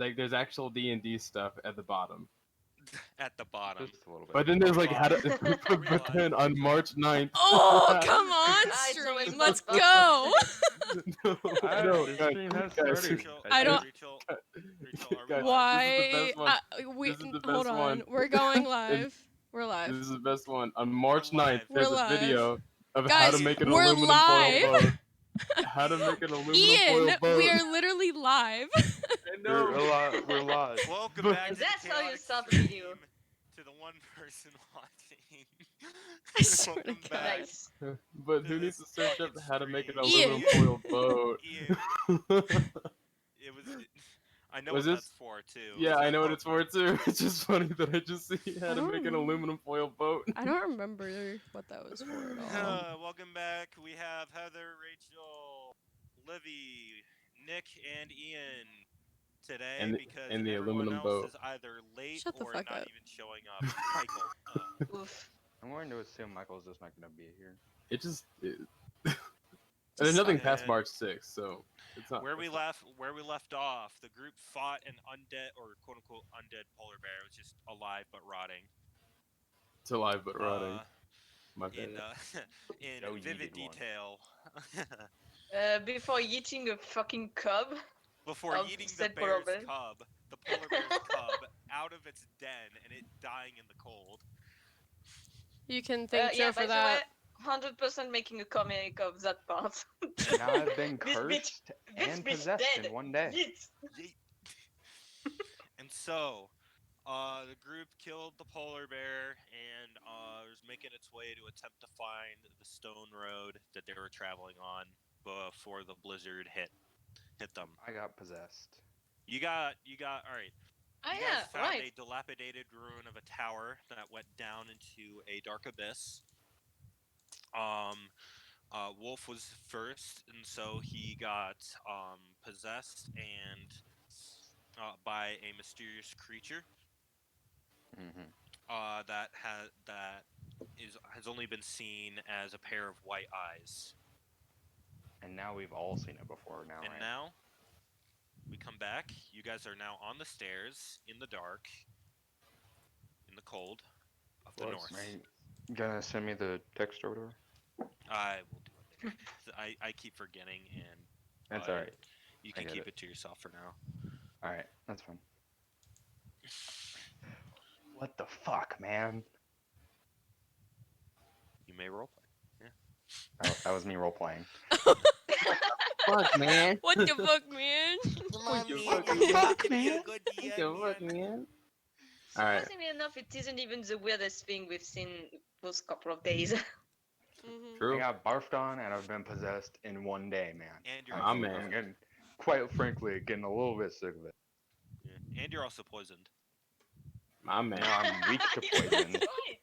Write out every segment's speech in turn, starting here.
like there's actual D&D stuff at the bottom. At the bottom. Just a little bit. But then there's like how to. Are we But then on March 9th. Oh, come on, it's always stream. Let's fun. go. no, the guys, stream has guys, started. Rachel, I don't- Rachel, are we Guys, live? Why? This is the best Hold one. on. We're going live. We're live. This is the best one. On March We're live. 9th, there's We're a video of how Guys, to make an we're aluminum live. foil boat. How to make an aluminum Ian, foil boat. we are literally live. I know. We're live. Welcome back to the That's how you chaotic stop stream, video. To the one person watching. I swear to Welcome God. back. Nice. But who needs to search up how to make an Ian. aluminum foil boat? Ian, it was. I know Was what this- that's for too. Yeah, I know what it's for too. It's just funny that I just see how I to don't make an remember. aluminum foil boat. I don't remember what that was for at all. Welcome back. We have Heather, Rachel, Livy, Nick, and Ian today And the- because and the everyone aluminum else boat. is either late Shut the or fuck not up. even showing up. Michael. Oof. I'm going to assume Michael's just not gonna be here. It just. And there's nothing past And- March 6th, so it's not. Where we left off, the group fought an undead or quote unquote undead polar bear. It was just alive but rotting. It's alive but rotting. My bad. In No, you vivid did one. detail. Before eating a fucking cub. Before Of eating the said polar bear's bear. cub, the polar bear's cub, out of its den and it dying in the cold. You can thank Yeah, Joe for by the that. way, 100% making a comic of that part. Now I've been This bitch- cursed this and bitch possessed dead. in one day. Yeet. Yeet. And so, the group killed the polar bear and was making its way to attempt to find the stone road that they were traveling on before the blizzard hit them. I got possessed. You got all right. Ah, You yeah, guys found right. a dilapidated ruin of a tower that went down into a dark abyss. Wolf was first, and so he got possessed and by a mysterious creature Mm-hmm. that has only been seen as a pair of white eyes. And now we've all seen it before now, And right? now we come back. You guys are now on the stairs in the dark, in the cold of the Close. north. Are you gonna send me the text or whatever? I will do it. I keep forgetting, and That's uh, alright. you I can get keep it. it to yourself for now. Alright, that's fine. What the fuck, man? You may roleplay. That was me role playing. Fuck, man. What the fuck, man? What the man, fuck, you man? have to be a good What the fuck, DM, man? Alright. Surprisingly enough, it isn't even the weirdest thing we've seen those couple of days. Mhm. I True. got barfed on and I've been possessed in one day, man. And you're My also, man. I'm getting, quite frankly, getting a little bit sick of it. yeah, and you're also poisoned. My man. No, I'm weak to Yeah, poison. that's right.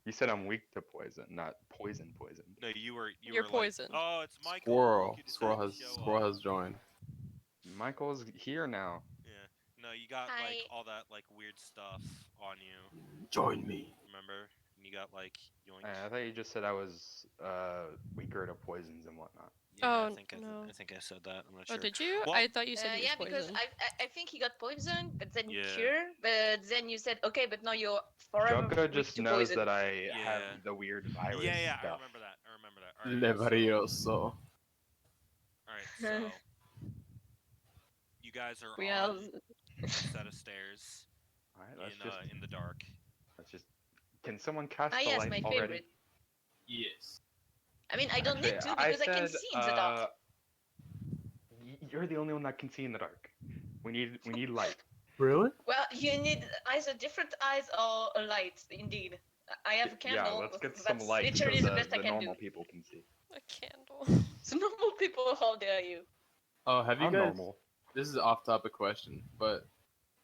You said I'm weak to poison, not poison. No, you were. You're like, poisoned. oh, it's Michael. Squirrel. Look, you Squirrel decided has to show Squirrel up. has joined. Michael's here now. Yeah. No, you got Hi. like all that like weird stuff on you. Join me. Remember? And you got like yoink. I thought you just said I was weaker to poisons and whatnot. Yeah, Oh, I think no. I think I said that. I'm not Oh, sure. did you? Well- I thought you said he was Yeah, because poisoned. I think he got poisoned, but then Yeah. cured. But then you said, okay, but now you're forever Jocko weak just to knows poison. that I Yeah. have the weird virus Yeah, I stuff. remember that. All right, Levarioso. All right, so you guys are We on are. a set of stairs Alright, let's in the dark. just. Can someone cast Ah, the yes, light my already? favorite. Yes. I mean, I don't need Actually, to because I can see in the dark. You're the only one that can see in the dark. We need light. Really? Well, you need either different eyes or a light, indeed. I have a candle. Yeah, let's get some That's light so literally the best I the can normal do. people can see. A candle. So normal people, how dare you? Oh, have you I'm guys? normal. This is an off-topic question, but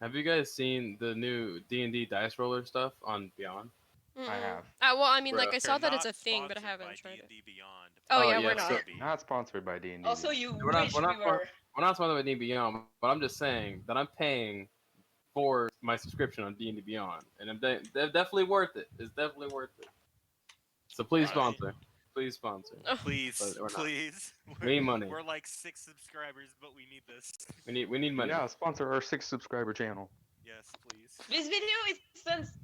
have you guys seen the new D&D dice roller stuff on Beyond? Mm-mm. I have. Well, I mean, like, Bruh. I saw They're that it's not a thing, but I sponsored haven't by tried it. D&D Beyond. Oh, Oh, yeah, yeah, we're so- not. Not sponsored by D&D. Also, you We're not- wish we're not we were. We're not talking about D&D Beyond, but I'm just saying that I'm paying for my subscription on D&D Beyond, and they're definitely worth it. It's definitely worth it. So please Right. sponsor. Please sponsor. Please, But we're not. please. We need money. We're like 6 subscribers, but we need this. We need money. Yeah, sponsor our 6 subscriber channel. Yes, please. This video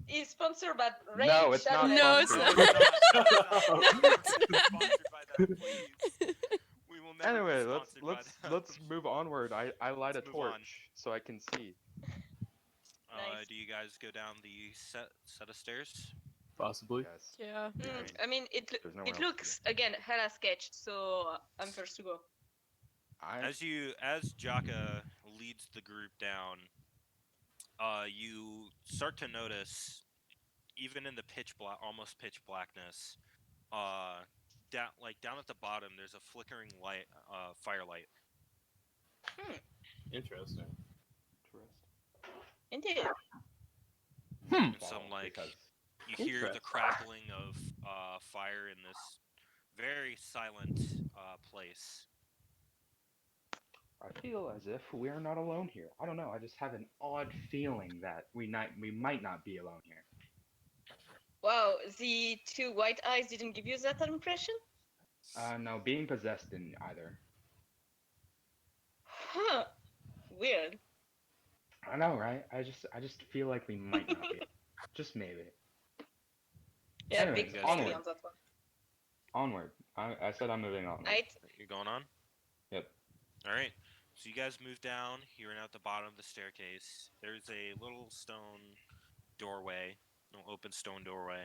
is sponsored by Ray No, it's not No, it's sponsored. not. No, it's not. Sponsored by them, please. We will never Anyway, be let's sponsored by them. let's move onward. I light a Let's move on. torch so I can see. Nice. Do you guys go down the set of stairs? Possibly. Yes. Yeah. Alright. I mean, There's nowhere else it to looks again hella sketch, so I'm first to go. As Jaka leads the group down, you start to notice, even in the almost pitch blackness, down at the bottom, there's a flickering light, firelight. Interesting. Indeed. And some like Because you hear the Interesting. crackling of fire in this very silent place. I feel as if we are not alone here. I don't know. I just have an odd feeling that we might not be alone here. Wow, the 2 white eyes didn't give you that impression? No, being possessed didn't either. Huh. Weird. I know, right? I just feel like we might not be. Just maybe. Yeah, Anyways, big guys maybe onward. on that one. Onward. I said I'm moving onward. Right? You going on? Yep. All right. So you guys move down. You're at the bottom of the staircase. There's a little stone doorway, an open stone doorway,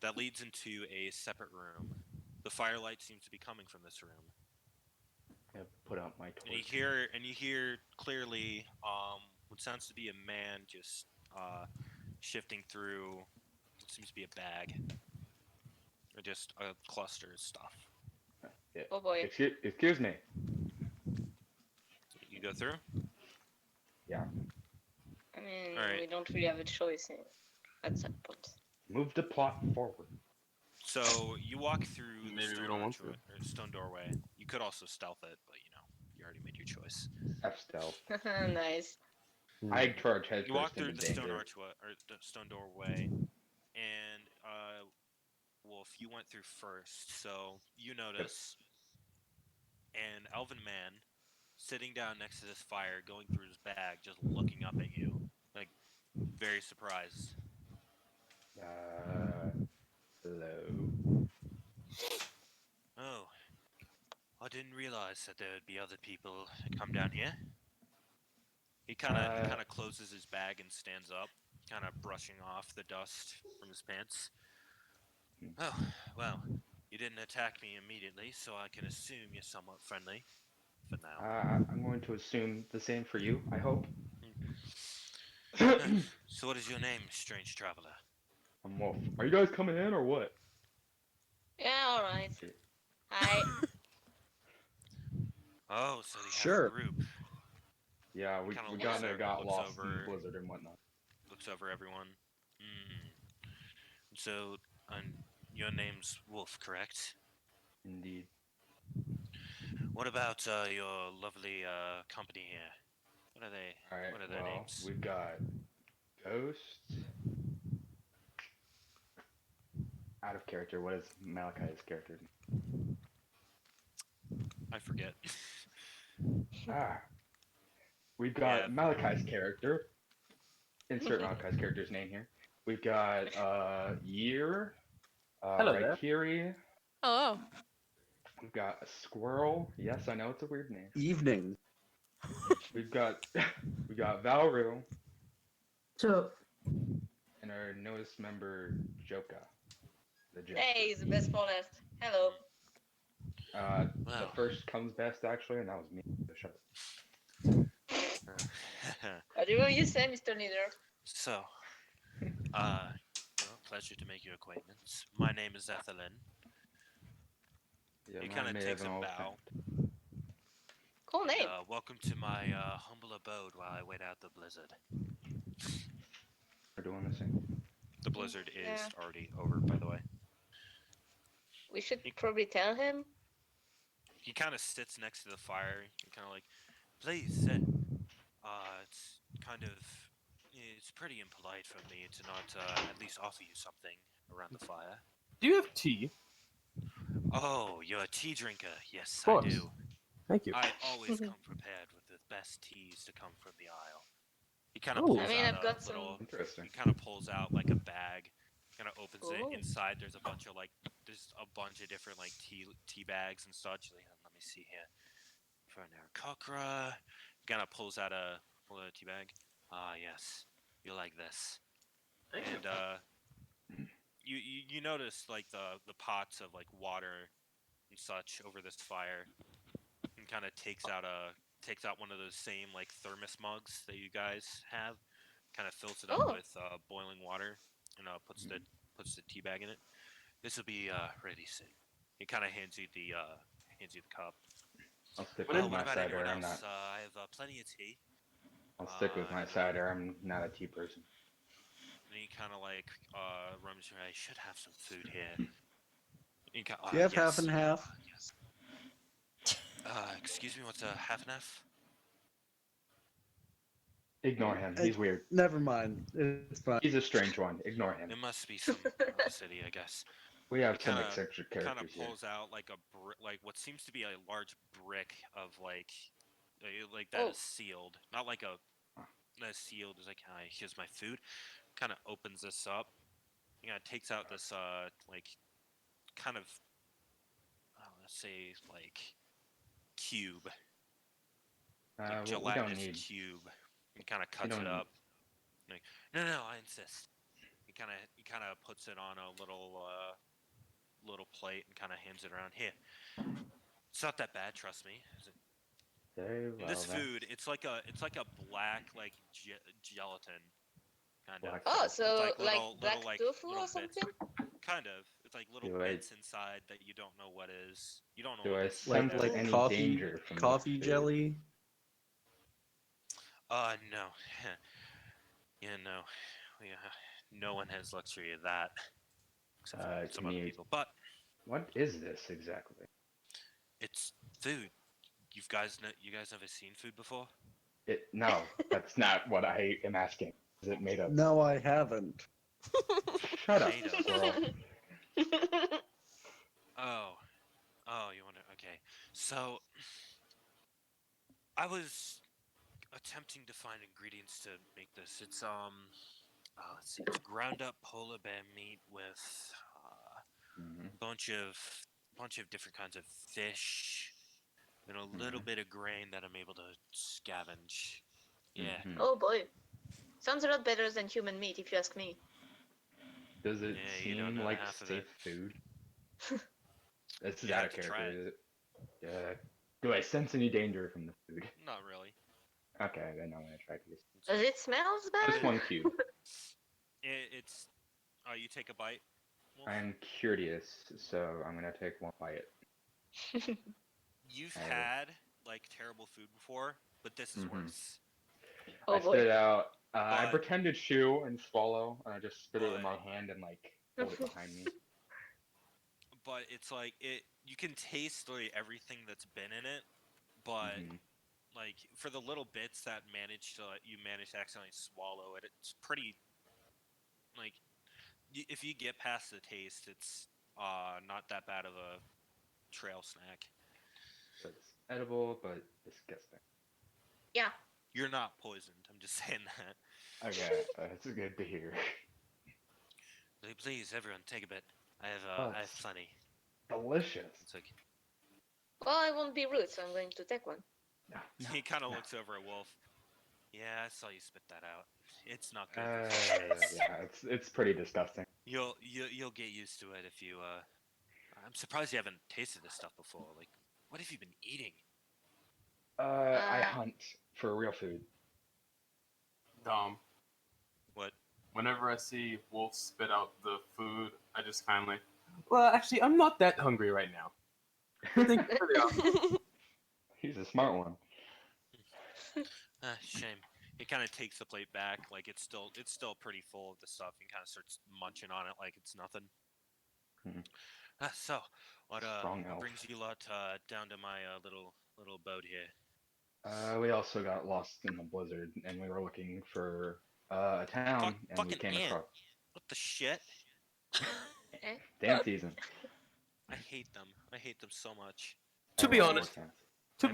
that leads into a separate room. The firelight seems to be coming from this room. I put out my And torch. you hear clearly what sounds to be a man just shifting through what seems to be a bag. Or just a cluster of stuff. Yeah. Oh boy. Excuse me. You go through? I mean, Alright. we don't really have a choice at that point. Move the plot forward. So you walk through the Maybe we stone, don't want archway, or stone doorway. You could also stealth it, but you already made your choice. F stealth. Nice. I charge head You walk first through into the stone danger. archway or the stone doorway, and Wolf, you went through first, so you notice an elven man sitting down next to this fire, going through his bag, just looking up at you, like very surprised. Hello. Oh, I didn't realize that there would be other people that come down here. He kind of closes his bag and stands up, kind of brushing off the dust from his pants. Oh, well, you didn't attack me immediately, so I can assume you're somewhat friendly for now. I'm going to assume the same for you, I hope. So what is your name, strange traveler? I'm Wolf. Are you guys coming in or what? Yeah, alright. Hi. Oh, so you have Sure. a group. Yeah, we Kinda got looks got lost in over- the blizzard and whatnot. Looks over everyone. So, your name's Wolf, correct? Indeed. What about your lovely company here? What are they? Alright, What are their well, names? we've got Ghost. Out of character, what is Malachi's character? I forget. We've got Yeah. Malachi's character. Insert Malachi's character's name here. We've got Year. Hello there. Raikiri. Hello. We've got a squirrel. Yes, I know it's a weird name. Evening. We've got Valru So, and our newest member Joka. The Joka. Hey, he's the best for last. Hello. The Wow. first comes best actually, and that was me. The shark. What do you say, Mr. Leader? So, well, pleasure to make your acquaintance. My name is Ethelyn. Yeah, He mine kind of may takes have a an old bow. accent. Cool name. Welcome to my humble abode while I wait out the blizzard. We're doing the same. The blizzard is Yeah. already over, by the way. We should probably tell him. He kind of sits next to the fire. You're kind of like, please sit. It's kind of, it's pretty impolite for me to not at least offer you something around the fire. Do you have tea? Oh, you're a tea drinker. Yes, Of I course. do. Thank you. I always come prepared with the best teas to come from the aisle. He kind of Oh. pulls I mean, out I've a got some- little. Interesting. He kind of pulls out like a bag. Kind of opens it. Ooh. Inside, there's a bunch of different like tea bags and such. Let me see here. For an Aarakocra. He kind of pulls out a tea bag. Ah, yes, you like this. Thank you. And you notice like the pots of like water and such over this fire, and kind of takes out one of those same like thermos mugs that you guys have, kind of fills it up Oh. with boiling water, and puts the tea bag in it. This will be ready soon. He kind of hands you the cup. I'll stick What with did- my What about cider. anyone I'm else? not. I have plenty of tea. I'll stick with my cider. I'm not a tea person. And he kind of like rummages around. I should have some food here. Do you have half and half? Yes. Excuse me. What's a half and half? Ignore him. He's weird. Never mind. It's fine. He's a strange one. Ignore him. It must be some city, I guess. We have He some kinda- eccentric Kind of characters here. pulls out like like what seems to be a large brick of like that Oh. is sealed, not like that is sealed. Is like, hi, here's my food. Kind of opens this up. Takes out this like kind of let's say like cube, like We don't gelatinous need. cube. And kind of We cuts don't it need. up. Like, no, I insist. He kind of puts it on a little plate and kind of hands it around. Here, it's not that bad. Trust me. Very And well. this then. food, it's like a black like gelatin kind of. Black Oh, sauce. so It's like little black like tofu little or something? Kind of. It's like little Do I- bits inside that you don't know what is. You don't know Do what I this is. sense Like any coffee, danger from coffee this food? jelly. No. Yeah, no. Yeah, no one has luxury of that except for some can other you- people. But What is this exactly? it's food. You guys never seen food before? No, that's not what I am asking. Is it made of? No, I haven't. Shut up, Made of. squirrel. Oh, you wonder. Okay, so I was attempting to find ingredients to make this. It's let's see, it's ground up polar bear meat with Mhm. bunch of different kinds of fish and a little bit of grain that I'm able to scavenge. Yeah. Mhm. Oh boy. Sounds a lot better than human meat, if you ask me. Does it Yeah, you don't seem know like half of safe it. food? This is You out have of to try character. Is it? Do I sense any danger from the food? Not really. Okay, then I'm gonna try these. Does it smell bad? Just one cube. It's. Oh, you take a bite. Wolf? I'm curious, so I'm gonna take one bite. You've I- had like terrible food before, but this is Mhm. worse. Oh I boy. spit it out. I But- pretend to chew and swallow, and I just spit it in my But- hand and like hold it behind me. But it's like you can taste like everything that's been in it, but Mhm. like for the little bits that you manage to accidentally swallow it, it's pretty like if you get past the taste, it's not that bad of a trail snack. So it's edible, but disgusting. Yeah. You're not poisoned. I'm just saying that. Okay, that's good to hear. Please, everyone, take a bit. I have Oh, I have it's- plenty. Delicious. It's like Well, I won't be rude, so I'm going to take one. No, no, he kind of no. looks over at Wolf. Yeah, I saw you spit that out. It's not good. Yeah, it's pretty disgusting. You'll get used to it if you. I'm surprised you haven't tasted this stuff before. Like, what have you been eating? I hunt for real food. Dom. What? Whenever I see Wolf spit out the food, I just kindly. Well, actually, I'm not that hungry right now. Thank you for the offer. He's a smart one. Shame. He kind of takes the plate back, like it's still pretty full of the stuff, and kind of starts munching on it like it's nothing. Mhm. So, what Strong elf. brings you lot down to my little boat here? We also got lost in the blizzard, and we were looking for a town, and we fucking came ant. across What the shit? dance season. I hate them. I hate them so much. To That be makes more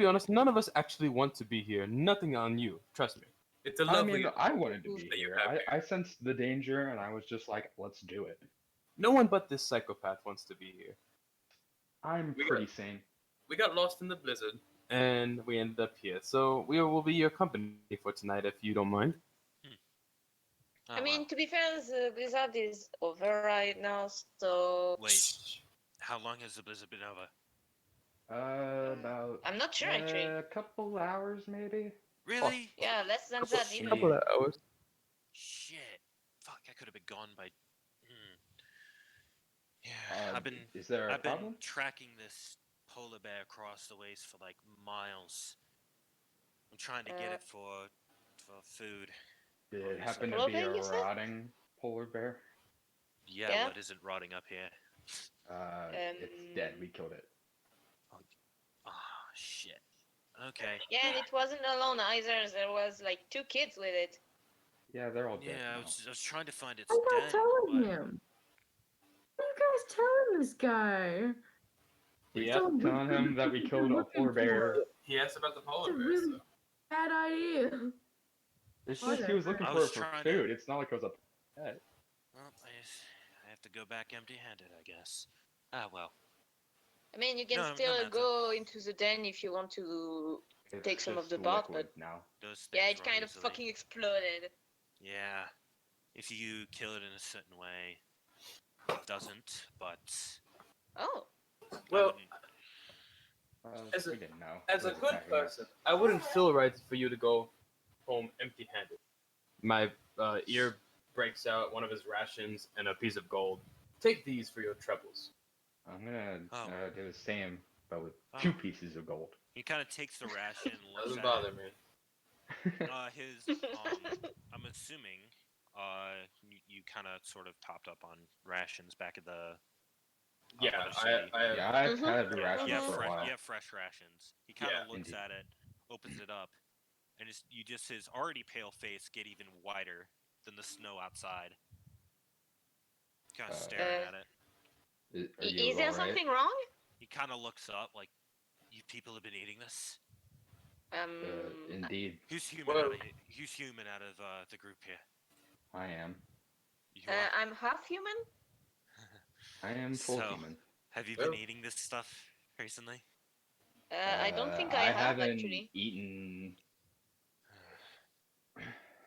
honest, sense. none of us actually want to be here. Nothing on you. Trust me. It's a I lovely mean, I wanted to be that you here. have here. I sensed the danger, and I was just like, let's do it. No one but this psychopath wants to be here. I'm We pretty sane. We got lost in the blizzard, and we ended up here. So we will be your company for tonight, if you don't mind. Oh, I mean, wow. to be fair, the blizzard is over right now, so Wait, how long has the blizzard been over? About I'm not sure actually. a couple hours, maybe. Really? Yeah, less than that even. Couple of hours. Shit. Fuck, I could have been gone by. Yeah, Is there a I've problem? been tracking this polar bear across the waste for like miles. I'm trying to get it for food. Did it obviously. happen to Polar be a bear, you said? rotting polar bear? Yeah, Yeah? what isn't rotting up here? It's dead. We killed it. Oh shit. Okay. Yeah, and it wasn't alone either. There was like 2 kids with it. Yeah, they're all dead Yeah, now. I was trying to find its I'm not den. telling but- him. What are you guys telling this guy? He He's asked, all Telling weird him that we things killed you're a looking polar bear. for. he asked about the polar It's a bear. really So. bad idea. It's just he was looking I for was it for trying to- food. It's not like it was a pet. Well, I have to go back empty-handed, I guess. Ah, well. I mean, you can No still matter. go into the den if you want to. It's Take some of just the bark, liquid but- now. Those Yeah, things it rot kind of easily. fucking exploded. Yeah. If you kill it in a certain way, it doesn't, but... Oh. I Well, wouldn't- As a- we didn't know. as He a was good attacking us. person, I wouldn't feel right for you to go home empty-handed. My ear breaks out one of his rations and a piece of gold. Take these for your troubles. I'm gonna Oh. do the same, but with Oh. 2 pieces of gold. He kind of takes the ration and looks Doesn't at bother it. me. I'm assuming, you kind of sort of topped up on rations back at the... Yeah, other city. Yeah, I've Mhm. had Yeah, rations yeah, for a while. yeah, fresh rations. He kind of Yeah, looks indeed. at it, opens it up, and his already pale face get even whiter than the snow outside. Kind of staring at it. Are you Is there alright? something wrong? He kind of looks up like, "You people have been eating this? Indeed, Who's human? Well- Who's human out of the group here? I am. You are? I'm half human. I am full So- human. Have you Well- been eating this stuff recently? I don't think I have haven't actually. eaten.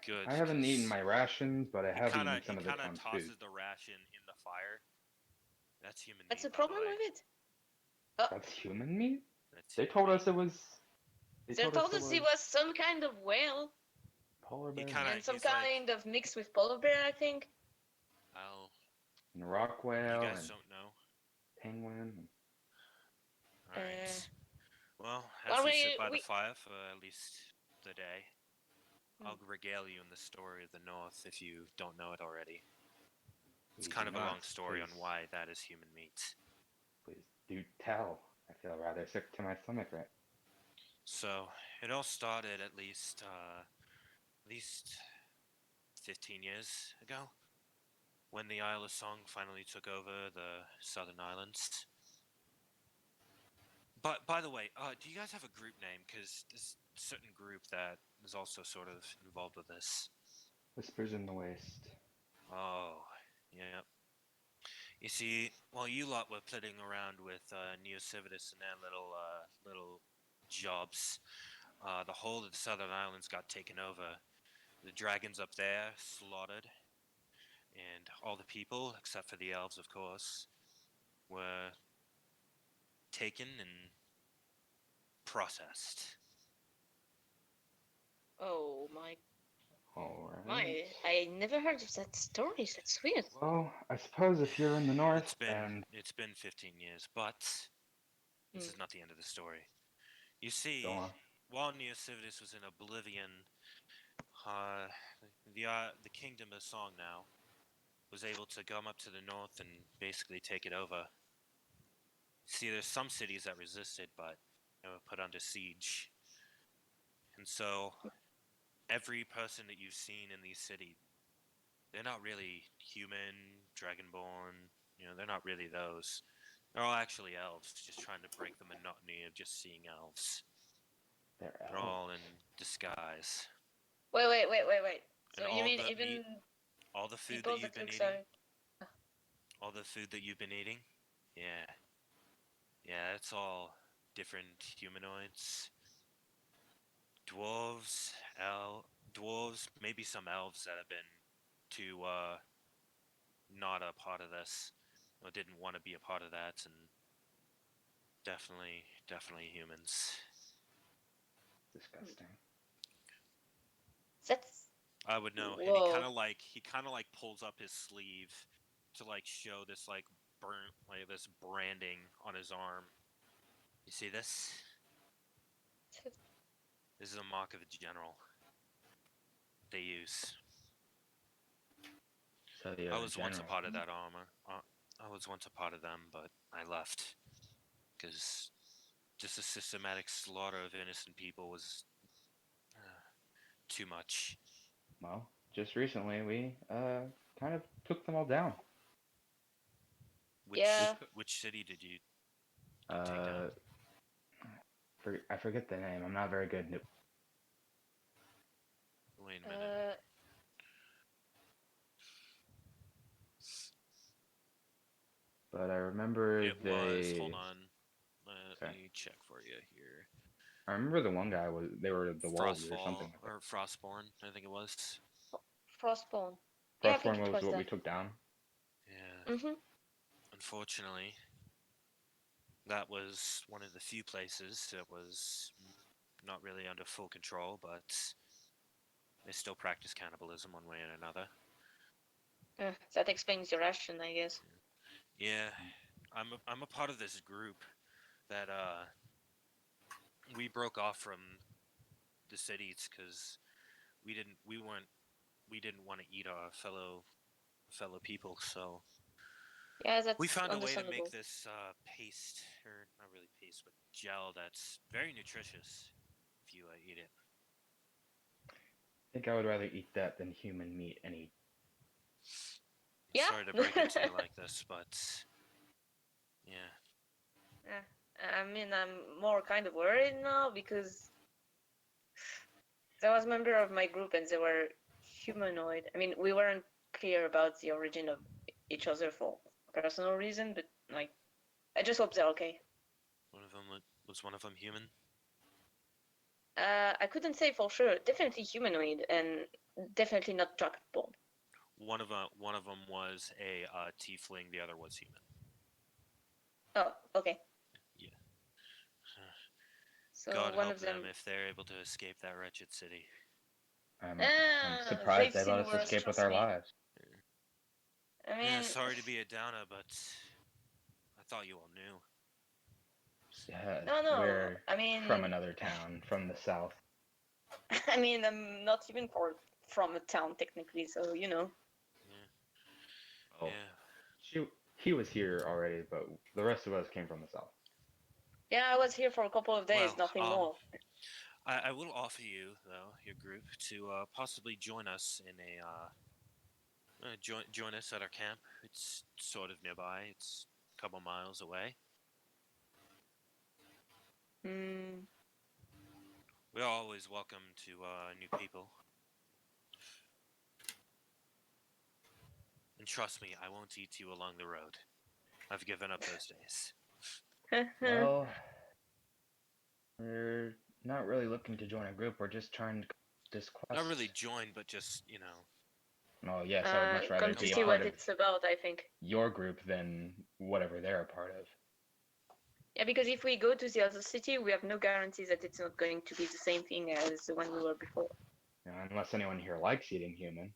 Good. I haven't 'cause eaten my rations, but I he have kinda, eaten some he of the kinda town's tosses food. the ration in the fire. That's human What's meat, the by the problem way. with it? That's human meat? That's They human told meat. us it was. They told us it was some kind of whale polar He bear kinda- and some he's like- kind of mix with polar bear, I think. Well, and rock you whale guys and don't know. penguin. Alright. Well, as well, we we- sit by we- the fire for at least the day, Hmm. I'll regale you in the story of the North if you don't know it already. It's Please kind do of a not, long story on please. why that is human meat. Please do tell. I feel rather sick to my stomach right. So, it all started at least 15 years ago, when the Isle of Song finally took over the Southern Islands. But, by the way, do you guys have a group name? Because there's a certain group that is also sort of involved with this. Whispers in the waste. Oh, yeah. You see, while you lot were flitting around with Neocivitas and their little jobs, the whole of the Southern Islands got taken over. The dragons up there slaughtered, and all the people, except for the elves, of course, were taken and processed. Oh my! Alright. I never heard of that story. That's weird. Well, I suppose if you're in the north It's been 15 years, but this is not the end of the story. You see, go on. while Neocivitas was in oblivion, the kingdom of Song now was able to come up to the north and basically take it over. See, there's some cities that resisted, but they were put under siege. And so, every person that you've seen in these cities, they're not really human, dragonborn, they're not really those. They're all actually elves, just trying to break the monotony of just seeing elves. They're They're all in disguise. Wait. So And you all mean the even meat, all the food people that you've that been look eating, so... all the food that you've been eating, yeah, yeah, it's all different humanoids, dwarves, maybe some elves that have been too not a part of this, or didn't want to be a part of that, and definitely humans. disgusting. That's... I would know, and he Whoa. kind of like pulls up his sleeve to like show this like burnt like this branding on his arm. You see this? This is a mark of a general. They use. So you're I a was once a general. part of that armor. I was once a part of them, but I left because just the systematic slaughter of innocent people was too much. Well, just recently we kind of took them all down. Yeah. Which city did you take Uh, down? I forget the name. I'm not very good. Wait a minute. But I remember It was. they. Hold on. Let Sorry. me check for you here. I remember the one guy was. They were the wolves or something. Frostfall or Frostborn, I think it was. Frostborn. Yeah, I think Frostborn it was was what we that. took down. Yeah. Mm-hmm. Unfortunately, that was one of the few places that was not really under full control, but they still practice cannibalism one way or another. That explains your ration, I guess. Yeah, I'm a part of this group that we broke off from the cities because we didn't want to eat our fellow people, so Yeah, that's we found a way to understandable. make this paste, or not really paste, but gel that's very nutritious if you eat it. I think I would rather eat that than human meat any. Yeah. Sorry to break it to you like this, but yeah. I mean, I'm more kind of worried now because there was a member of my group and they were humanoid. I mean, we weren't clear about the origin of each other for personal reason, but like, I just hope they're okay. Was one of them human? I couldn't say for sure. Definitely humanoid and definitely not dragonborn. One of them was a tiefling. The other was human. Oh, okay. Yeah. So God one help of them. if they're able to escape that wretched city. I'm They've surprised they seen let us worse, escape with trust our me. lives. I mean, Yeah, sorry to be a downer, but I thought you all knew. Yeah, no. we're I mean, from another town, from the south. I mean, I'm not even from a town technically, so you know. Yeah. Oh, Yeah. he was here already, but the rest of us came from the south. Yeah, I was here for a couple of days, Well, nothing more. I will offer you, though, your group, to possibly join us in join us at our camp. It's sort of nearby. It's a couple miles away. Hmm. We're always welcome to new people. And trust me, I won't eat you along the road. I've given up those days. Well, we're not really looking to join a group. We're just trying to this quest. Not really join, but just, you know. Oh yes, I would much rather come to be a see part what of it's about, I think. your group than whatever they're a part of. Yeah, because if we go to the other city, we have no guarantee that it's not going to be the same thing as the one we were before. You know, unless anyone here likes eating human.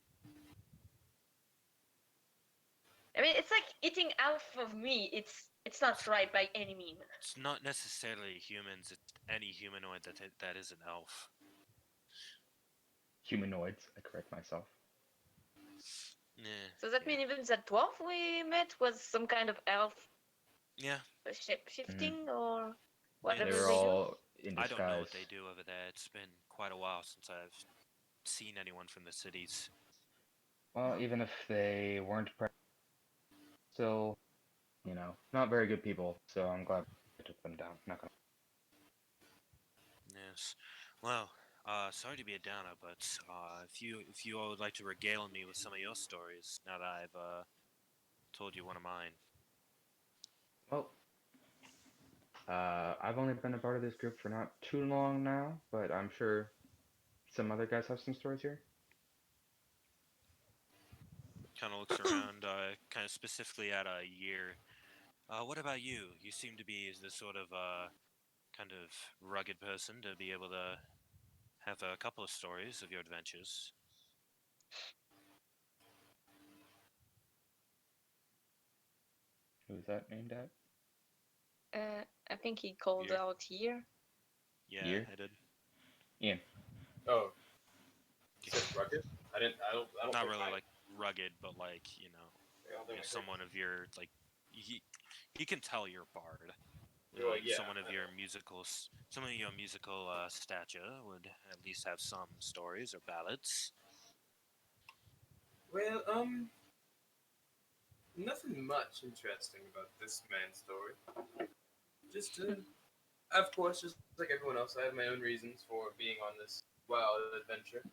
I mean, it's like eating half of me. It's not right by any means. It's not necessarily humans, it's any humanoid that is an elf. Humanoids, I correct myself. Yeah. So that means even that dwarf we met was some kind of elf Yeah. shape-shifting or They whatever were they do. all in disguise. I don't know what they do over there. It's been quite a while since I've seen anyone from the cities. Well, even if they weren't still not very good people. So I'm glad I took them down. Not gonna. Yes. Well, sorry to be a downer, but if you all would like to regale me with some of your stories, now that I've told you one of mine. Well, I've only been a part of this group for not too long now, but I'm sure some other guys have some stories here. Kind of looks around, kind of specifically at a year. What about you? You seem to be the sort of kind of rugged person to be able to have a couple of stories of your adventures. Who's that named at? I think he called Here. out here. Yeah, Year? I did. Ian. Oh, you said rugged? I don't Not think really I- like rugged, but like I don't think I heard someone of your like he can tell you're a bard. You're like, yeah, Someone of I your know. musical stature would at least have some stories or ballads. Well, nothing much interesting about this man's story. Just, of course, just like everyone else, I have my own reasons for being on this wild adventure.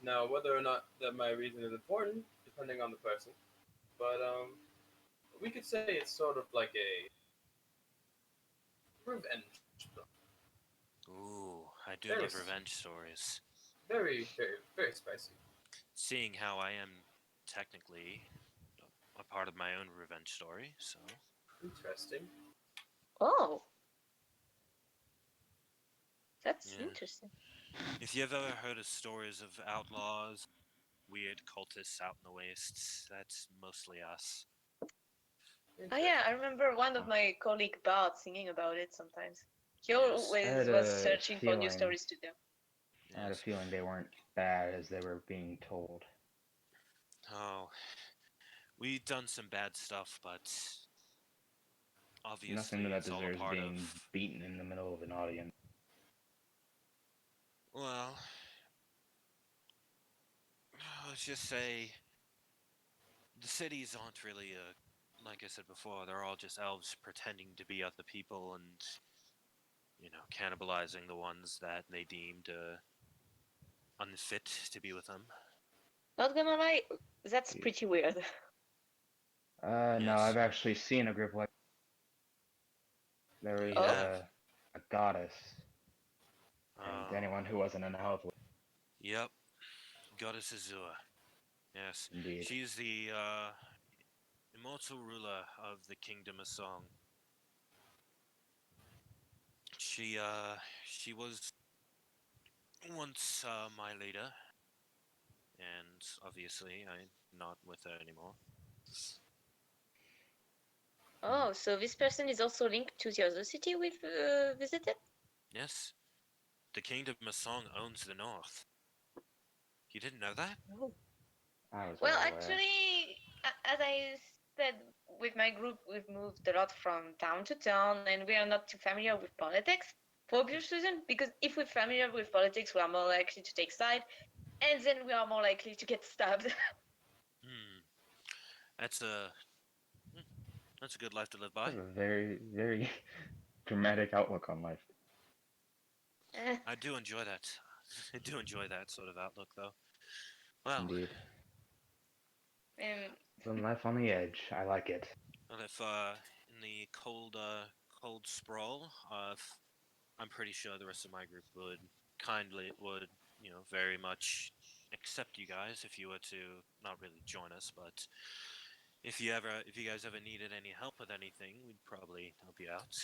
Now, whether or not that my reason is important, depending on the person, but we could say it's sort of like a revenge film. Ooh, I do Very love s- revenge stories. Very, very, very spicy. Seeing how I am technically a part of my own revenge story, so Interesting. Oh, that's yeah. interesting. If you've ever heard of stories of outlaws, weird cultists out in the wastes, that's mostly us. Oh yeah, I remember one of my colleague Bart singing about it sometimes. He Yes. always I had was a searching for new feeling- stories to tell. I had a Yes. feeling they weren't bad as they were being told. Oh, we've done some bad stuff, but obviously Nothing that it's all a deserves part being of. beaten in the middle of an audience. Well, let's just say the cities aren't really like I said before, they're all just elves pretending to be other people and cannibalizing the ones that they deemed unfit to be with them. Not gonna lie, that's Yeah. pretty weird. No, Yes. I've actually seen a group like. There was You have. a goddess, and Oh, anyone who wasn't an elf. yep, Goddess Azure. Yes, Indeed. she's the immortal ruler of the Kingdom of Song. She was once my leader, and obviously I'm not with her anymore. Oh, so this person is also linked to the other city we've visited? Yes, the Kingdom of Song owns the North. You didn't know that? Oh. I was Well, well aware. actually, as I said, with my group, we've moved a lot from town to town, and we are not too familiar with politics for obvious reason. Because if we're familiar with politics, we are more likely to take side, and then we are more likely to get stabbed. That's a that's a good life to live I by. have a very, very dramatic outlook on life. I do enjoy that. I do enjoy that sort of outlook, though. Well, Indeed. Um, Living life on the edge. I like it. well, if in the cold sprawl, I'm pretty sure the rest of my group would very much accept you guys if you were to not really join us, but if you guys ever needed any help with anything, we'd probably help you out.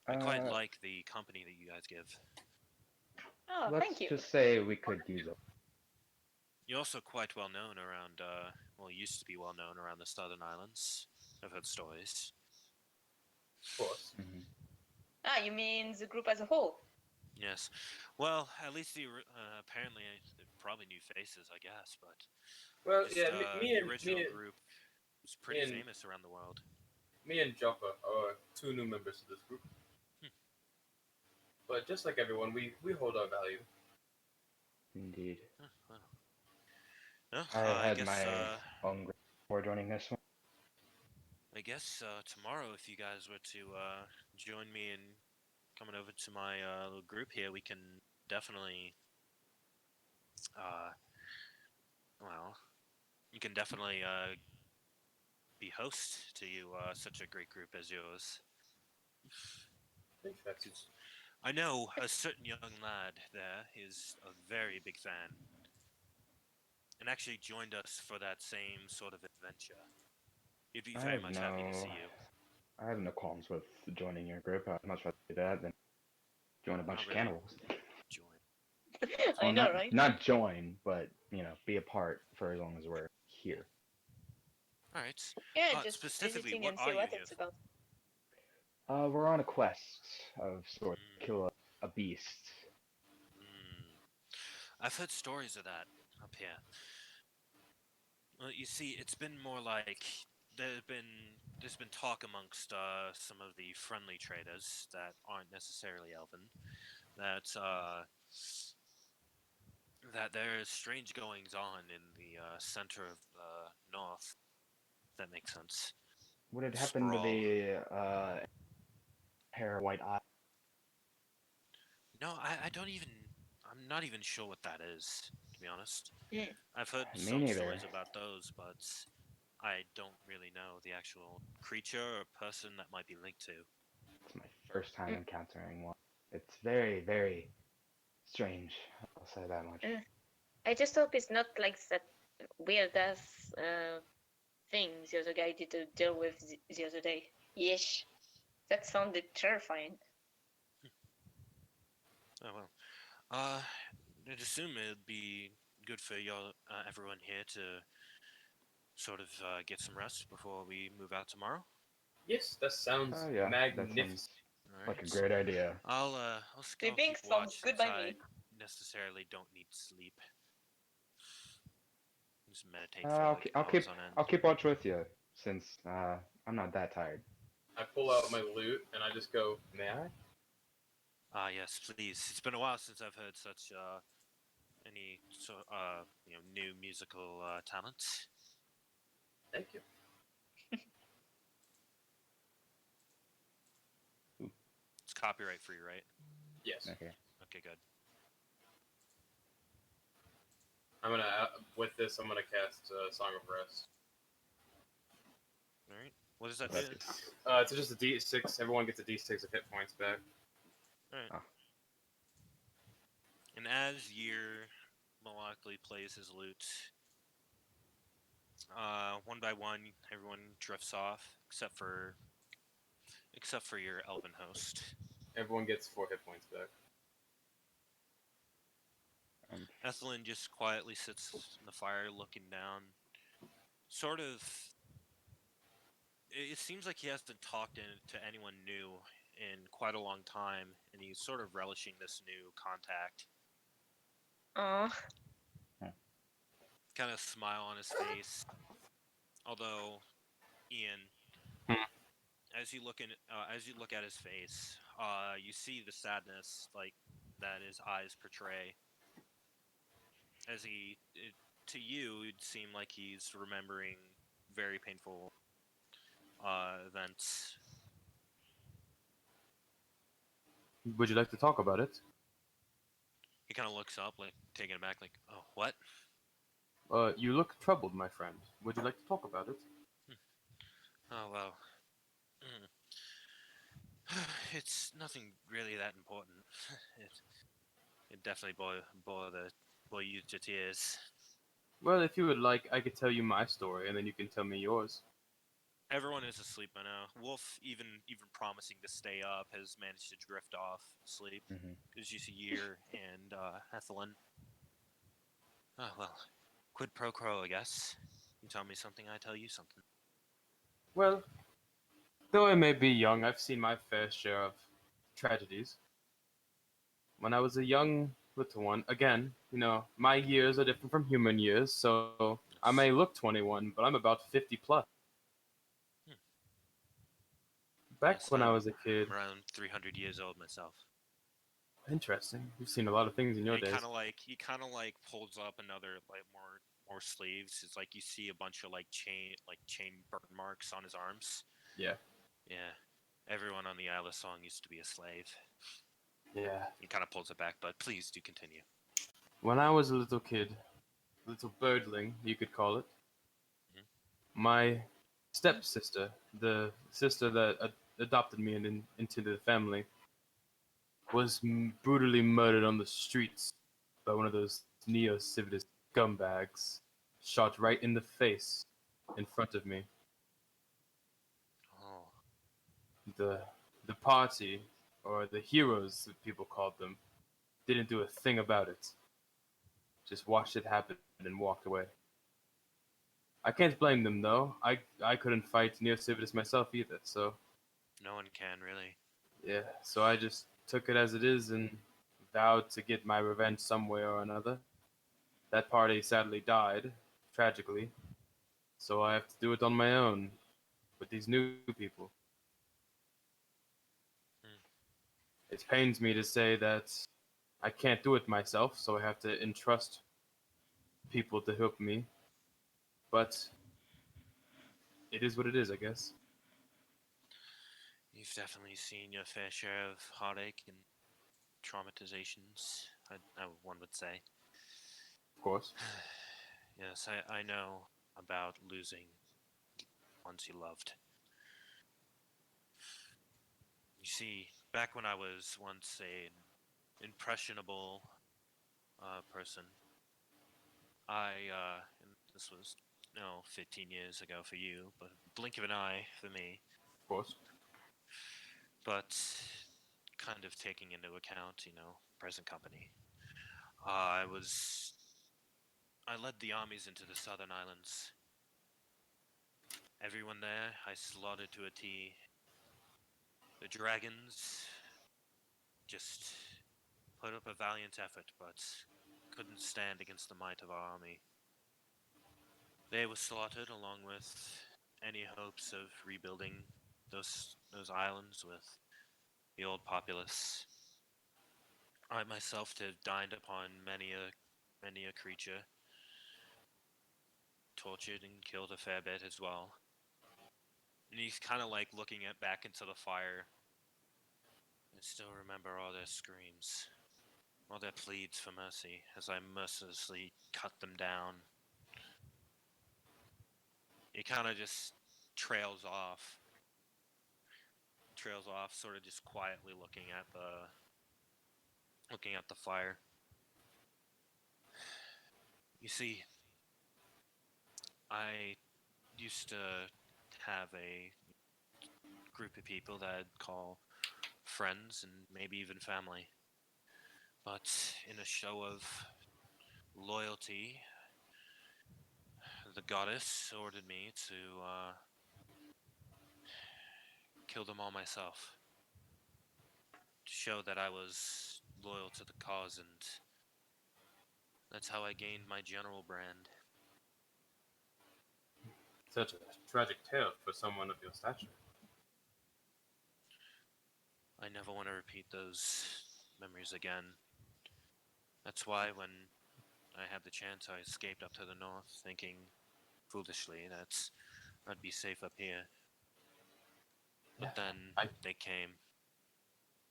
I quite like the company that you guys give. oh, Let's thank you. just say we could use it. You're also quite well known around, used to be well known around the Southern Islands. I've heard stories. Of course. Mm-hmm. Ah, you mean the group as a whole? Yes. Well, at least apparently probably new faces, I guess, but Well, just yeah, the original group was pretty me and- famous around the world. Me and Joppa are two new members to this group. But just like everyone, we hold our value. Indeed. Well. No, I had guess, my own group before joining this one. I guess tomorrow, if you guys were to join me in coming over to my little group here, we can definitely, well, you can definitely be host to you such a great group as yours. Interesting. 'Cause I know a certain young lad there is a very big fan, and actually joined us for that same sort of adventure. He'd be I very have much happy to see no, you. I have no qualms with joining your group. I'd much rather do that than join a bunch Not of really cannibals. join. I Well, know, not right? not join, but be a part for as long as we're here. All right. Yeah, just Specifically, visiting what and are see you what here it's for? about. We're on a quest of sort kill a beast. Mm. I've heard stories of that up here. Well, you see, it's been more like there's been talk amongst some of the friendly traders that aren't necessarily elven that there's strange goings on in the center of the north. If that makes sense. What had happened to Sprawl. the pair of white eyes? No, I don't even. I'm not even sure what that is, to be honest. Mm. I've heard Me some neither. stories about those, but I don't really know the actual creature or person that might be linked to. It's my first time Mm. encountering one. It's very, very strange. I'll say that much. I just hope it's not like that weird ass thing the other guy did to deal with the other day. Yeesh. That sounded terrifying. Oh well. I'd assume it'd be good for y'all, everyone here, to sort of get some rest before we move out tomorrow. Yes, that sounds Oh yeah, that magnificent. sounds All like a right. great idea. I'll Sleeping keep sounds watch good since by I me. necessarily don't need sleep. Just meditate for I'll, like ke- I'll keep hours on end. I'll keep watch with you since I'm not that tired. I pull out my lute and I just go, may I? Ah, yes, please. It's been a while since I've heard such any new musical talents. Thank you. It's copyright free, right? Yes. Okay. Okay, good. I'm gonna with this. I'm gonna cast Song of Rest. All right. What does that do? That's It's just a D6. Everyone gets a D6 of hit points back. All right. Oh. And as Year melodically plays his lute, one by one, everyone drifts off except for your elven host. Everyone gets 4 hit points back. Ethelyn just quietly sits in the fire, looking down. Sort of. It seems like he hasn't talked to anyone new in quite a long time, and he's sort of relishing this new contact. Aw. Kind of smile on his face. Although, Ian, as you look at his face, you see the sadness like that his eyes portray. As to you, it'd seem like he's remembering very painful events. Would you like to talk about it? He kind of looks up, like taken aback, like, "Oh, what?" You look troubled, my friend. Would you like to talk about it? Oh well. It's nothing really that important. It definitely bore you to tears. Well, if you would like, I could tell you my story, and then you can tell me yours. Everyone is asleep by now. Wolf, even promising to stay up, has managed to drift off asleep. Mhm. Because you see Year and Ethelyn. Oh well, quid pro quo, I guess. You tell me something, I tell you something. Well, though I may be young, I've seen my fair share of tragedies. When I was a young little one, again, my years are different from human years, so I may look 21, but I'm about 50 plus. Hmm. Back Yes, when I was a kid. I'm around 300 years old myself. Interesting. You've seen a lot of things in your And days. he kind of like pulls up another like more sleeves. It's like you see a bunch of like chain burn marks on his arms. Yeah. Yeah. Everyone on the Isle of Song used to be a slave. Yeah. He kind of pulls it back, but please do continue. When I was a little kid, little birdling, you could call it, Mhm. my stepsister, the sister that adopted me into the family, was brutally murdered on the streets by one of those neo-civilist scumbags, shot right in the face in front of me. Oh. The the party, or the heroes that people called them, didn't do a thing about it. Just watched it happen and walked away. I can't blame them though. I couldn't fight neo-civilists myself either, so No one can, really. yeah. So I just took it as it is and vowed to get my revenge some way or another. That party sadly died, tragically, so I have to do it on my own with these new people. Hmm. It pains me to say that I can't do it myself, so I have to entrust people to help me. But it is what it is, I guess. You've definitely seen your fair share of heartache and traumatizations, one would say. Of course. Yes, I know about losing ones you loved. You see, back when I was once an impressionable person, and this was, 15 years ago for you, but blink of an eye for me, Of course. but kind of taking into account, present company. I was, I led the armies into the southern islands. Everyone there I slaughtered to a T. The dragons just put up a valiant effort, but couldn't stand against the might of our army. They were slaughtered along with any hopes of rebuilding those islands with the old populace. I myself have dined upon many a creature, tortured and killed a fair bit as well. And he's kind of like looking at back into the fire. I still remember all their screams, all their pleads for mercy as I mercilessly cut them down. He kind of just trails off, sort of just quietly looking at the fire. You see, I used to have a group of people that I'd call friends and maybe even family. But in a show of loyalty, the goddess ordered me to kill them all myself, to show that I was loyal to the cause, and that's how I gained my general brand. Such a tragic tale for someone of your stature. I never want to repeat those memories again. That's why when I had the chance, I escaped up to the north, thinking foolishly that I'd be safe up here. But Yeah, then I they came.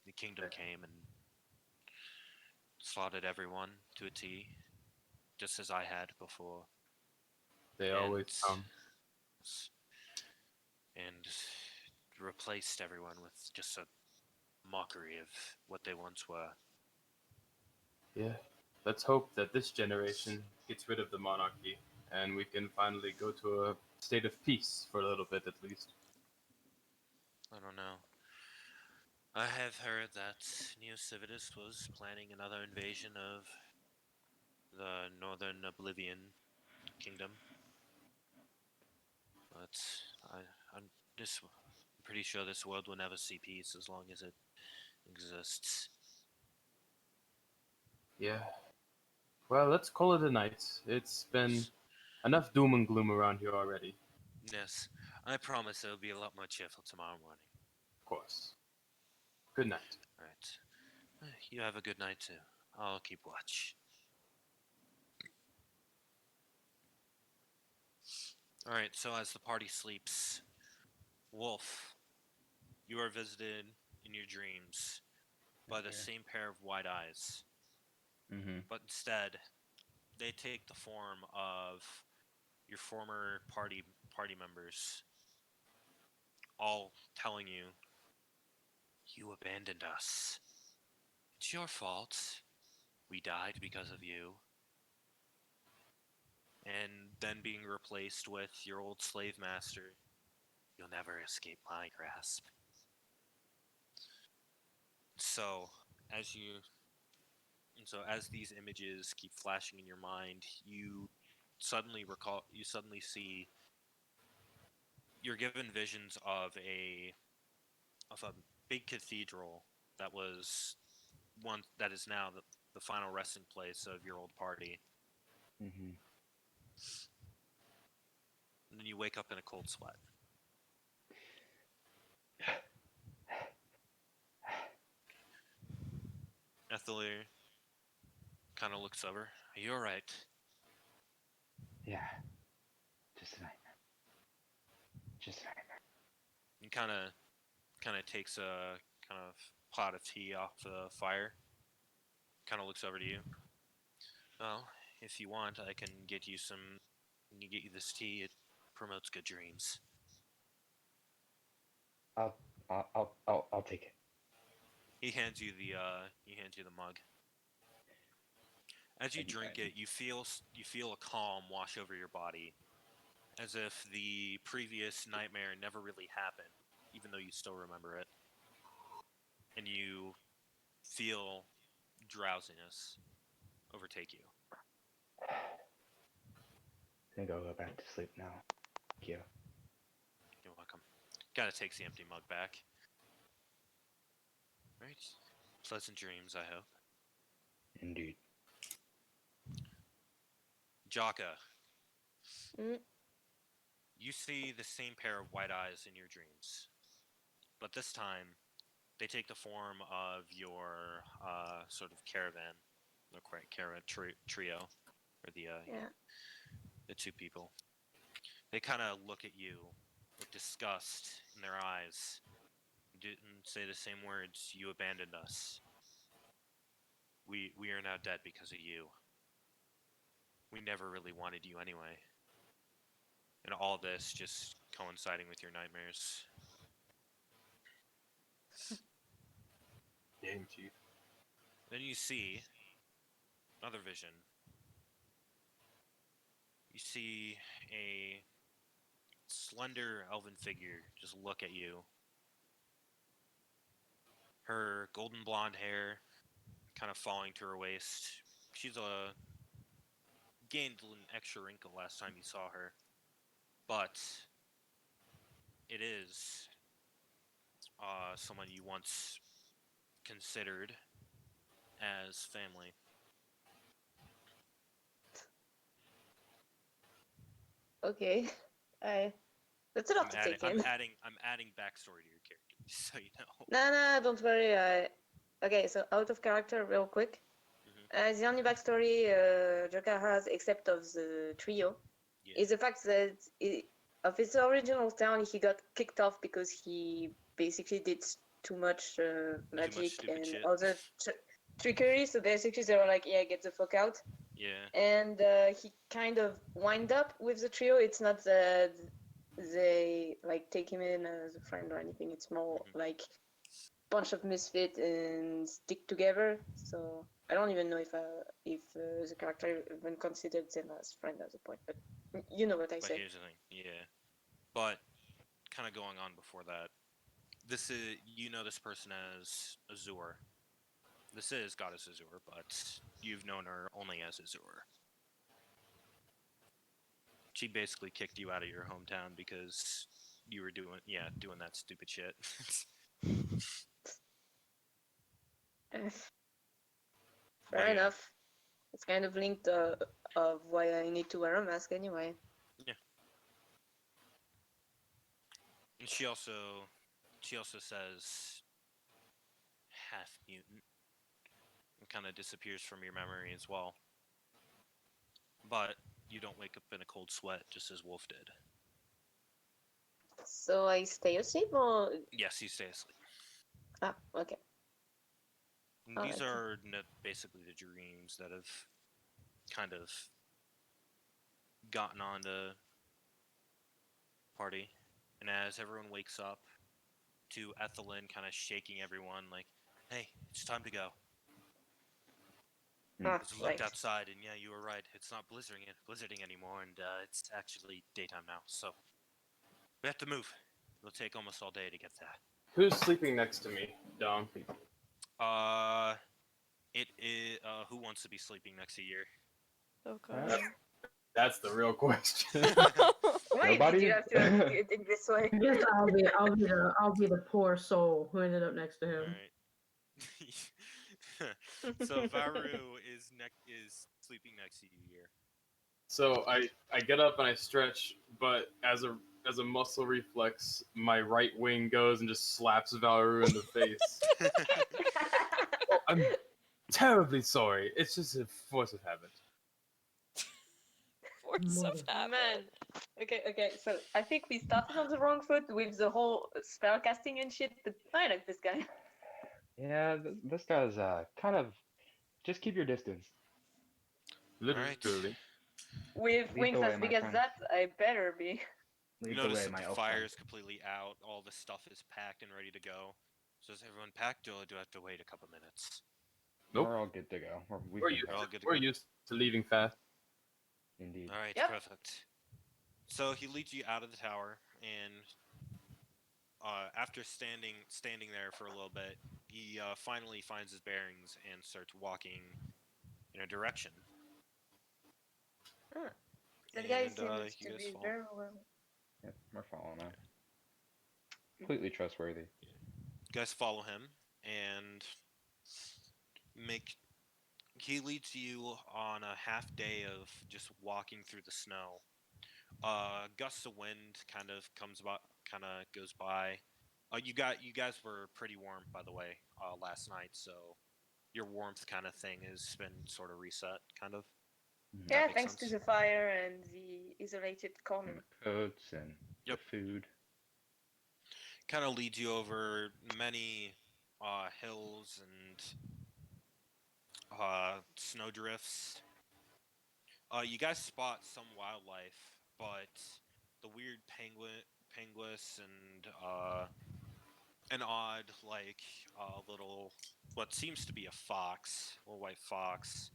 The kingdom came and slaughtered everyone to a T, just as I had before. they And always come. and replaced everyone with just a mockery of what they once were. Yeah. Let's hope that this generation gets rid of the monarchy and we can finally go to a state of peace for a little bit at least. I don't know. I have heard that Neo Civitas was planning another invasion of the Northern Oblivion Kingdom, but I, I'm just pretty sure this world will never see peace as long as it exists. Yeah. Well, let's call it a night. It's been enough doom and gloom around here already. Yes, I promise it'll be a lot more cheerful tomorrow morning. Of course. Good night. All right. You have a good night too. I'll keep watch. All right. So as the party sleeps, Wolf, you are visited in your dreams by the Okay. same pair of wide eyes, Mm-hmm. but instead they take the form of your former party members, all telling you, "You abandoned us. It's your fault. We died because of you." And then being replaced with your old slave master. "You'll never escape my grasp." So, as you as these images keep flashing in your mind, you suddenly see, you're given visions of a big cathedral that was one that is now the final resting place of your old party. Mm-hmm. And then you wake up in a cold sweat. Ethelier kind of looks over. "Are you alright?" Yeah. Just a nightmare. Just a nightmare. And kind of takes a kind of pot of tea off the fire. Kind of looks over to you. "Well, if you want, I can get you this tea. It promotes good dreams." I'll take it. He hands you the mug. As you drink it, you feel a calm wash over your body, as if the previous nightmare never really happened, even though you still remember it. And you feel drowsiness overtake you. I think I'll go back to sleep now. Thank you. You're welcome. Kinda takes the empty mug back. Right. Pleasant dreams, I hope. Indeed. Jaka, Mm. you see the same pair of white eyes in your dreams. But this time, they take the form of your sort of caravan. No, quite caravan trio. Or Yeah. the two people. They kind of look at you with disgust in their eyes. Didn't say the same words. "You abandoned us. We are now dead because of you. We never really wanted you anyway." And all this just coinciding with your nightmares. Game chief. Then you see another vision. You see a slender elven figure just look at you. Her golden blonde hair kind of falling to her waist. She's gained an extra wrinkle last time you saw her, but it is someone you once considered as family. Okay. I. That's a lot to take in. I'm adding backstory to your character, so you know. No, don't worry. Okay, so out of character, real quick. The only backstory Joka has, except of the trio, is the fact that of his original town, he got kicked off because he basically did too much magic and shit. other trickery. So basically, they were like, "Yeah, get the fuck out." Yeah. And he kind of wind up with the trio. It's not that they like take him in as a friend or anything. It's more like bunch of misfit and stick together. So I don't even know if the character even considered them as friend at the point, but you know what I But say. here's the thing, yeah. But kind of going on before that, this is this person as Azur. This is Goddess Azur, but you've known her only as Azur. She basically kicked you out of your hometown because you were doing that stupid shit. Fair enough. It's kind of linked of why I need to wear a mask anyway. Yeah. And she also says half mutant and kind of disappears from your memory as well. But you don't wake up in a cold sweat just as Wolf did. So I stay asleep or Yes, you stay asleep. okay. And Oh, these okay. are basically the dreams that have kind of gotten on the party. And as everyone wakes up, to Ethelyn kind of shaking everyone like, "Hey, it's time to go." Because we looked Right. outside, and yeah, you were right. It's not blizzarding anymore, and it's actually daytime now. So we have to move. It'll take almost all day to get there. Who's sleeping next to me, Dom? It is. Who wants to be sleeping next to you? Oh god. That's the real question. Why did Nobody? you have to do it in this way? I guess I'll be the poor soul who ended up next to him. All right. So Varu is sleeping next to you here. So I get up and I stretch, but as a muscle reflex, my right wing goes and just slaps Valeru in the face. I'm terribly sorry. It's just a force of habit. Force of habit. Man. Okay, so I think we started on the wrong foot with the whole spell casting and shit, but I like this guy. Yeah, this guy's kind of. Just keep your distance. Literally. With Lead wings the way, as big my as friend. that, I better be. You Lead the notice way, that my the elf fire friend. is completely out. All the stuff is packed and ready to go. So is everyone packed, or do I have to wait a couple minutes? Nope. We're all good to go. We've We're been used, We're all packed. good to we're go? used to leaving fast. Indeed. All right, Yep. perfect. So he leads you out of the tower, and after standing there for a little bit, he finally finds his bearings and starts walking in a direction. That guy And seems you to guys be follow. very well. Yep, we're following him. Completely trustworthy. You guys follow him, and make he leads you on a half day of just walking through the snow. Gusts of wind kind of goes by. You guys were pretty warm, by the way, last night, so your warmth kind of thing has been sort of reset, kind of. Mhm. Yeah, makes thanks to sense. the fire and the isolated And corner. the coats and Yep. the food. Kind of leads you over many hills and snowdrifts. You guys spot some wildlife, but the weird penguins and an odd little what seems to be a fox or white fox.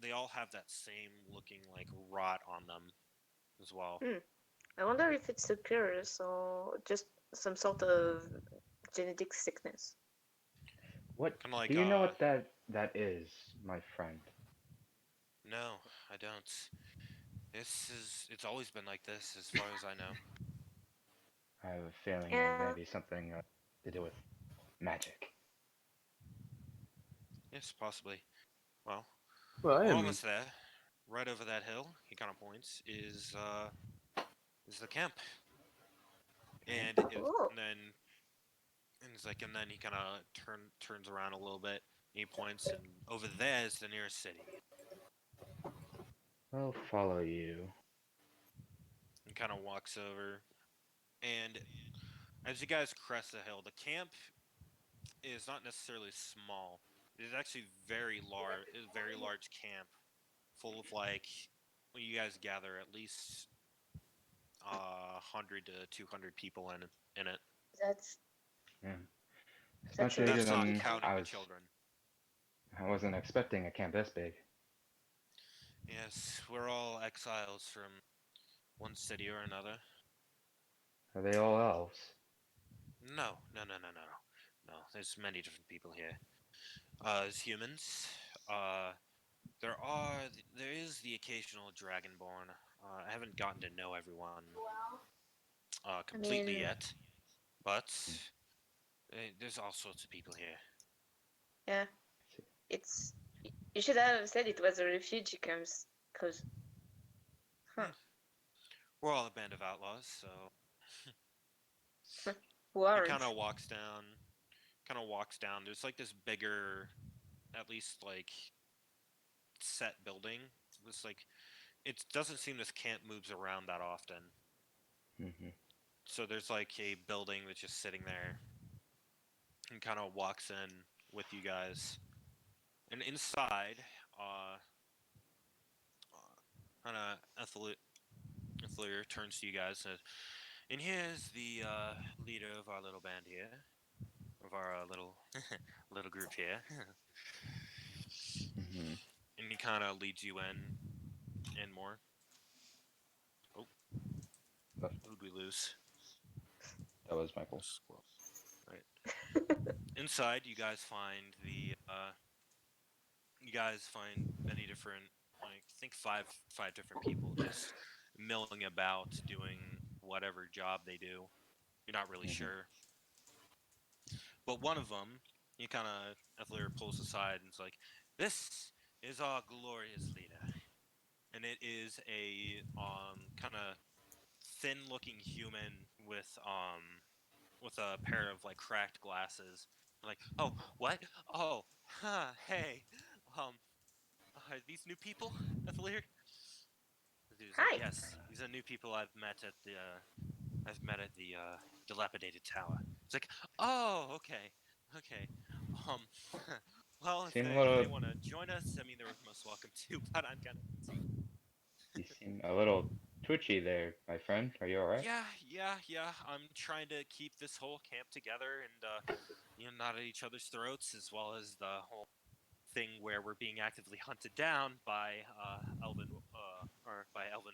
They all have that same looking like rot on them as well. I wonder if it's a curse or just some sort of genetic sickness. What Kind of like do you know what that is, my friend? no, I don't. It's always been like this as far as I know. I have a feeling it Yeah. may be something to do with magic. Yes, possibly. Well, Well, I we're am. almost there. Right over that hill, he kind of points, is the camp. Oh. And then and then he kind of turns around a little bit. And he points, and over there is the nearest city. I'll follow you. And kind of walks over, and as you guys crest the hill, the camp is not necessarily small. It is actually very large camp, full of when you guys gather at least 100 to 200 people in it. That's Yeah. It's That's much a bigger That's not than counting the children. I wasn't expecting a camp this big. Yes, we're all exiles from one city or another. Are they all elves? No. No, there's many different people here. As humans, uh, there is the occasional dragonborn. I haven't gotten to know everyone completely mean, yet, but there's all sorts of people here. yeah. It's you should have said it was a refugee camps, cause We're all a band of outlaws, so who he aren't? kind of walks down. There's like this bigger, at least set building. It's like it doesn't seem this camp moves around that often. Mm-hmm. So there's like a building that's just sitting there, and kind of walks in with you guys. And inside, kind of Ethelier turns to you guys and says, "And here's the leader of our little band here, of our little little group here." Hmm. And he kind of leads you in more. Oh, who'd we lose? That was Michael. Squirrel. Right. Inside, you guys find many different, like, I think five different people just milling about doing whatever job they do. You're not really Mhm. sure. But one of them, he kind of, Ethelier pulls aside and is like, "This is our glorious leader." And it is a kind of thin-looking human with a pair of like cracked glasses. Like, "Oh, what? Oh, huh, hey, um, are these new people, Ethelier?" The dude's like, Hi. "Yes, these are new people I've met at the dilapidated tower." It's like, "Oh, okay, okay. Um, well, if Seem a they little. want to join us, I mean, they're most welcome to. But I'm kind of busy." You seem a little twitchy there, my friend. Are you all right? Yeah. I'm trying to keep this whole camp together and not at each other's throats, as well as the whole thing where we're being actively hunted down by elven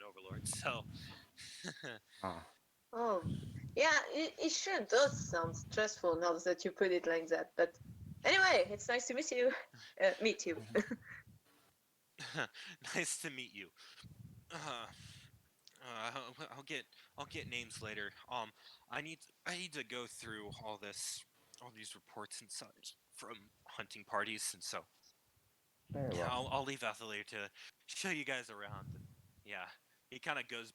overlords. So, Ah, Oh, yeah, it sure does sound stressful now that you put it like that. But anyway, it's nice to meet you. Meet you. nice to meet you. Uh, I'll get names later. I need to go through all these reports and such from hunting parties, and so very yeah, well. I'll leave Athalir to show you guys around. And yeah, he kind of goes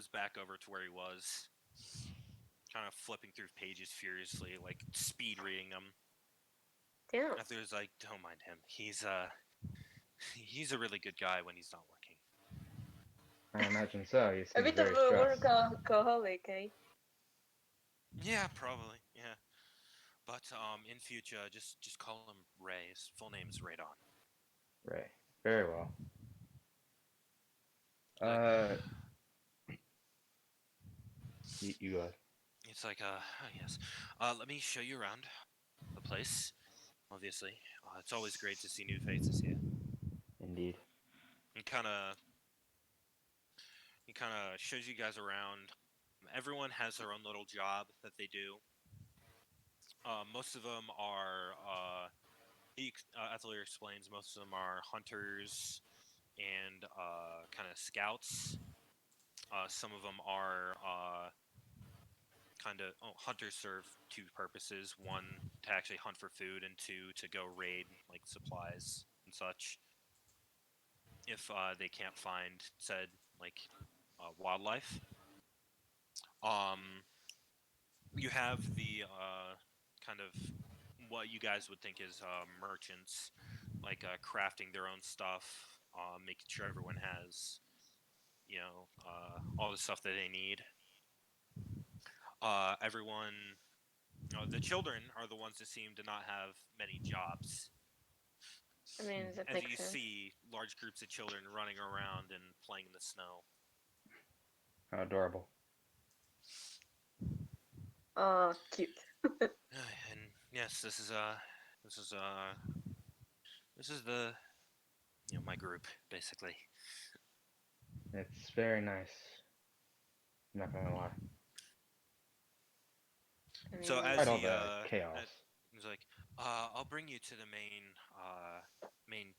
back over to where he was, kind of flipping through pages furiously, like speed reading them. Yeah. Athair's like, "Don't mind him. He's a really good guy when he's not working." I imagine so. You A seem bit of very a stressed. workaholic, eh? Yeah, probably. Yeah. But in future, just call him Ray. His full name is Radon. Right. Very well. Like, Uh, you go ahead. it's like, yes. Let me show you around the place. Obviously, it's always great to see new faces here. Indeed. And he kind of shows you guys around. Everyone has their own little job that they do. Most of them are, Atelier explains, most of them are hunters and kind of scouts. Some of them are hunters serve two purposes: one, to actually hunt for food, and two, to go raid like supplies and such if they can't find said like wildlife. Um, you have the kind of what you guys would think is merchants, like crafting their own stuff, making sure everyone has all the stuff that they need. Everyone, the children are the ones that seem to not have many jobs. I mean, that As makes you sense. see large groups of children running around and playing in the snow. How adorable. Cute. And yes, this is uh this is the my group basically. It's very nice. I'm not gonna lie. I So mean, as Despite all the chaos. he's like, I'll bring you to the main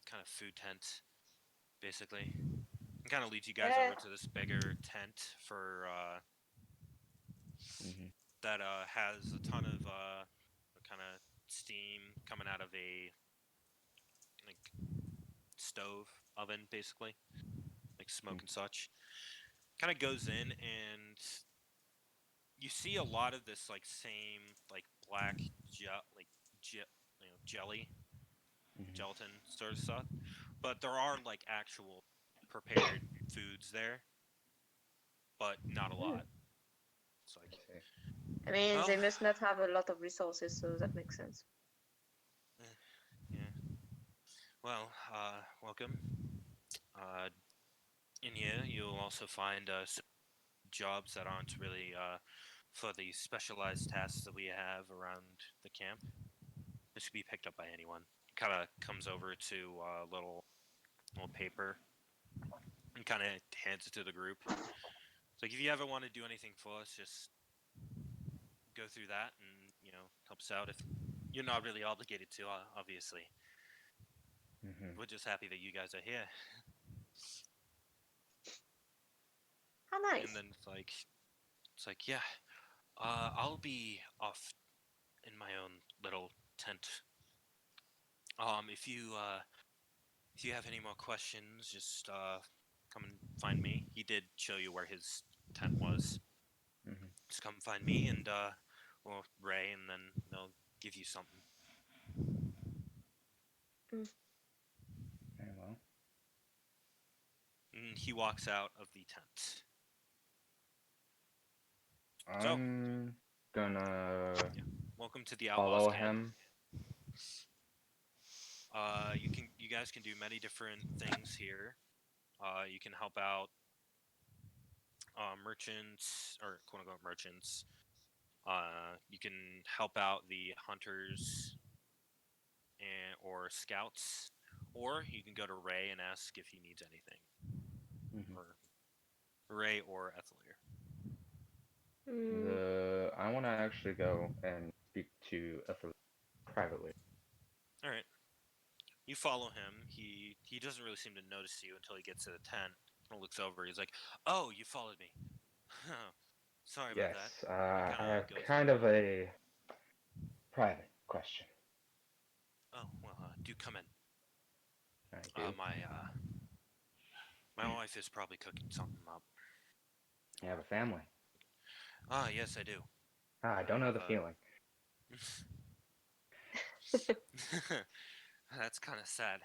kind of food tent, basically. And kind of leads you guys yeah. over to this bigger tent for Hmm. that has a ton of kind of steam coming out of a like stove oven, basically, like smoke and such. Kind of goes in, and you see a lot of this like same like black jelly, Hmm. gelatin sort of stuff, but there are like actual prepared foods there. but not a lot. It's I like, see. I mean, Well- they must not have a lot of resources, so that makes sense. yeah. Well, welcome. In here, you'll also find some jobs that aren't really for the specialized tasks that we have around the camp. This could be picked up by anyone. Kind of comes over to a little paper and kind of hands it to the group. It's like, if you ever want to do anything for us, just go through that and, help us out. If you're not really obligated to, obviously. Hmm. We're just happy that you guys are here. How nice. And then it's like, yeah, I'll be off in my own little tent. If you have any more questions, just come and find me. He did show you where his tent was. Hmm. Just come find me and or Ray, and then they'll give you something. Very well. And he walks out of the tent. So- I'm gonna Welcome to the Outlaws follow camp. him. You guys can do many different things here. You can help out merchants, or quote unquote merchants. You can help out the hunters or scouts, or you can go to Ray and ask if he needs anything, Mhm. or Ray or Ethelier. I want to actually go and speak to Ethel privately. All right. You follow him. He doesn't really seem to notice you until he gets to the tent. He looks over. He's like, "Oh, you followed me. Sorry about Yes, that." I Kinda have goes kind of a private question. Oh well, do come in. I do. My wife is probably cooking something up. You have a family. Ah, yes, I do. I don't know the have, feeling. That's kind of sad.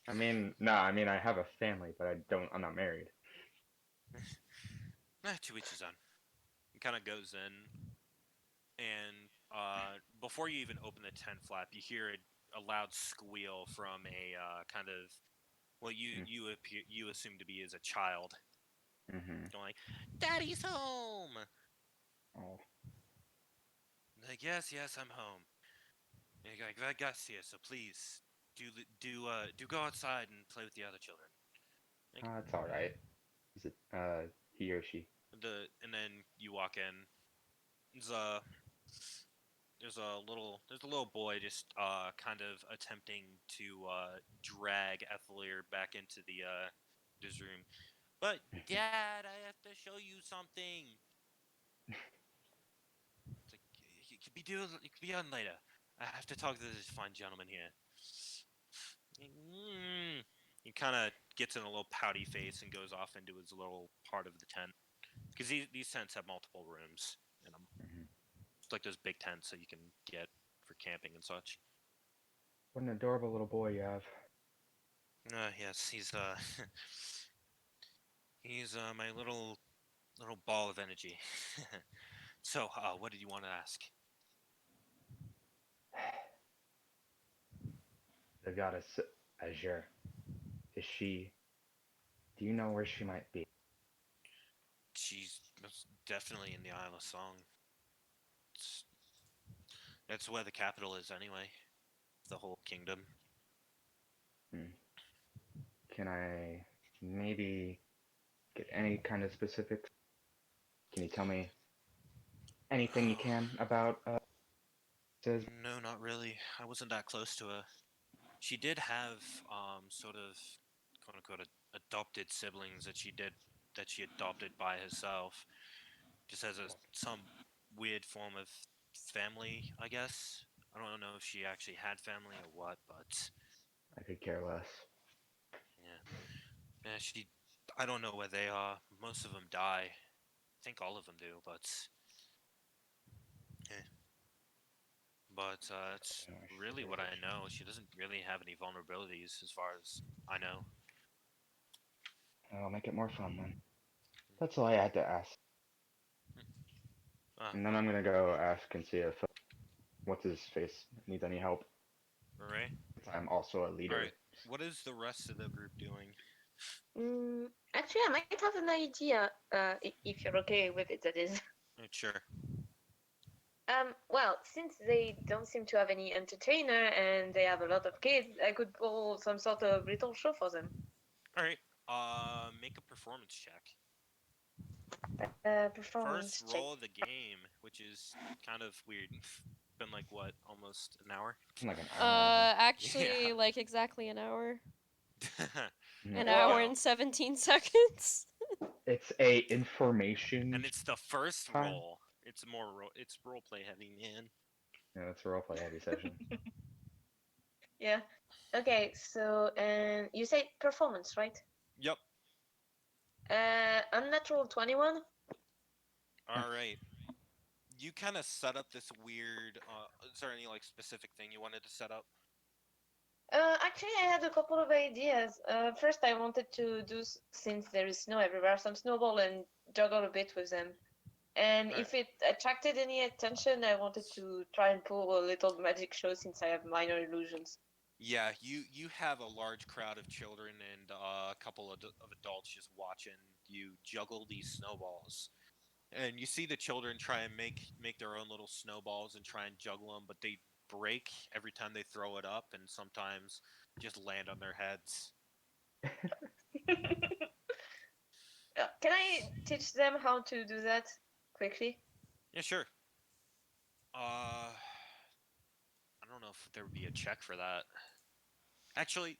I mean, no, I mean I have a family, but I'm not married. To each his own. He kind of goes in, and before you even open the tent flap, you hear a loud squeal from a kind of what you assume to be as a child, Mm-hmm. going like, "Daddy's home." Oh. Like, yes, I'm home. And you're like, I got here, so please do go outside and play with the other children. It's all right. Is it he or she? And then you walk in. There's a little boy just kind of attempting to drag Ethelier back into his room. But Dad, I have to show you something. It's like, you could be on later. I have to talk to this fine gentleman here. He kind of gets in a little pouty face and goes off into his little part of the tent, because these tents have multiple rooms in them. Mhm. It's like those big tents that you can get for camping and such. What an adorable little boy you have. Yes, he's my little ball of energy. So, what did you want to ask? The goddess Azure. Is she? Do you know where she might be? She's most definitely in the Isle of Song. That's where the capital is, anyway. The whole kingdom. Can I maybe get any kind of specifics? Can you tell me anything you can about Sis? No, not really. I wasn't that close to her. She did have sort of quote unquote adopted siblings that she adopted by herself, just as some weird form of family, I guess. I don't know if she actually had family or what, but I could care less. yeah, I don't know where they are. Most of them die. I think all of them do, but yeah. But that's Oh, I really should what I really- know. She doesn't really have any vulnerabilities as far as I know. I'll make it more fun then. That's all I had to ask. And then I'm gonna go ask and see if what's his face needs any help. Alright. I'm also a leader. Alright. What is the rest of the group doing? Actually, I might have an idea. If you're okay with it, that is. Sure. Well, since they don't seem to have any entertainer and they have a lot of kids, I could pull some sort of little show for them. Alright. Make a performance check. Performance First check. roll of the game, which is kind of weird. Been like what, almost an hour? Like an hour. Actually, Yeah. like exactly an hour. Mm. An There you hour go. and 17 seconds. It's a information. And it's the first Time. roll. It's more it's roleplay heavy, man. Yeah, it's a roleplay heavy session. Yeah. Okay, so and you say performance, right? Yep. Unnatural 21. All right. You kind of set up this weird. Is there any like specific thing you wanted to set up? Actually, I had a couple of ideas. First, I wanted to do, since there is snow everywhere, some snowball and juggle a bit with them. And Right. if it attracted any attention, I wanted to try and pull a little magic show since I have minor illusions. Yeah, you have a large crowd of children and a couple of adults just watching you juggle these snowballs. And you see the children try and make their own little snowballs and try and juggle them, but they break every time they throw it up, and sometimes just land on their heads. Can I teach them how to do that quickly? Yeah, sure. I don't know if there would be a check for that. Actually,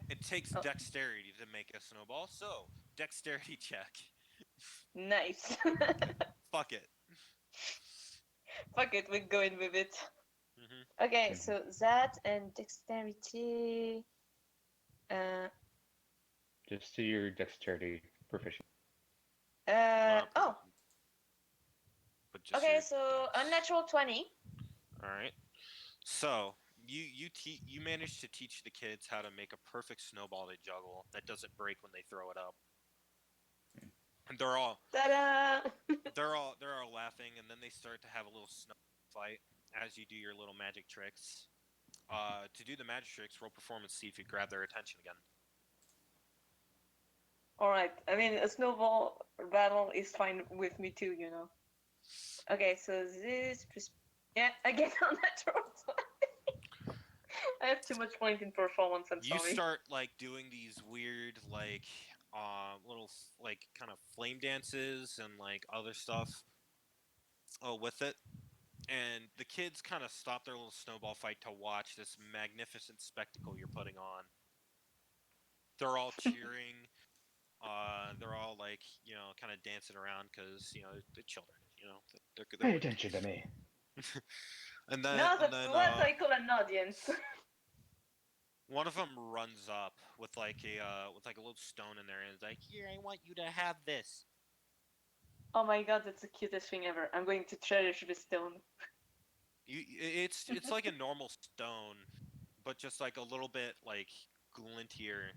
it takes oh. dexterity to make a snowball, so dexterity check. Nice. Fuck it. Fuck it, we're going with it. Mm-hmm. Okay, so that and dexterity. Just to your dexterity proficient. Oh. But just Okay, so unnatural 20. All right. So you managed to teach the kids how to make a perfect snowball to juggle that doesn't break when they throw it up. And they're all Ta-da! they're all laughing, and then they start to have a little snow fight as you do your little magic tricks. To do the magic tricks, roll performance, see if you grab their attention again. Alright, I mean, a snowball battle is fine with me too, you know. Okay, so this... Yeah, again unnatural 20. I have too much point in performance, I'm You sorry. start like doing these weird like little like kind of flame dances and like other stuff with it. And the kids kind of stop their little snowball fight to watch this magnificent spectacle you're putting on. They're all cheering. They're all like, you know, kind of dancing around because, you know, the children, you know, they're Pay attention to me. And then, No, that's what I call an audience. one of them runs up with like a little stone in there and is like, "Here, I want you to have this." Oh my god, that's the cutest thing ever. I'm going to cherish this stone. It's like a normal stone, but just like a little bit like glintier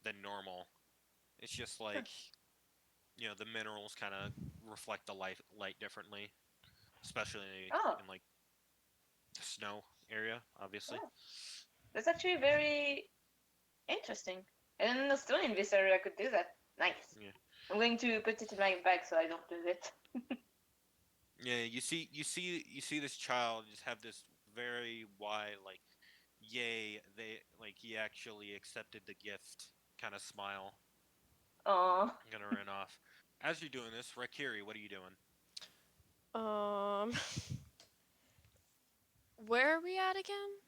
than normal. It's just like, you know, the minerals kind of reflect the light differently, especially in like the snow area, obviously. Oh. That's actually very interesting. I didn't know stone in this area could do that. Nice. Yeah. I'm going to put it in my bag so I don't lose it. Yeah, you see this child just have this very wide like, yay, he actually accepted the gift kind of smile. Aww. I'm gonna run off. As you're doing this, Rakiri, what are you doing? Where are we at again?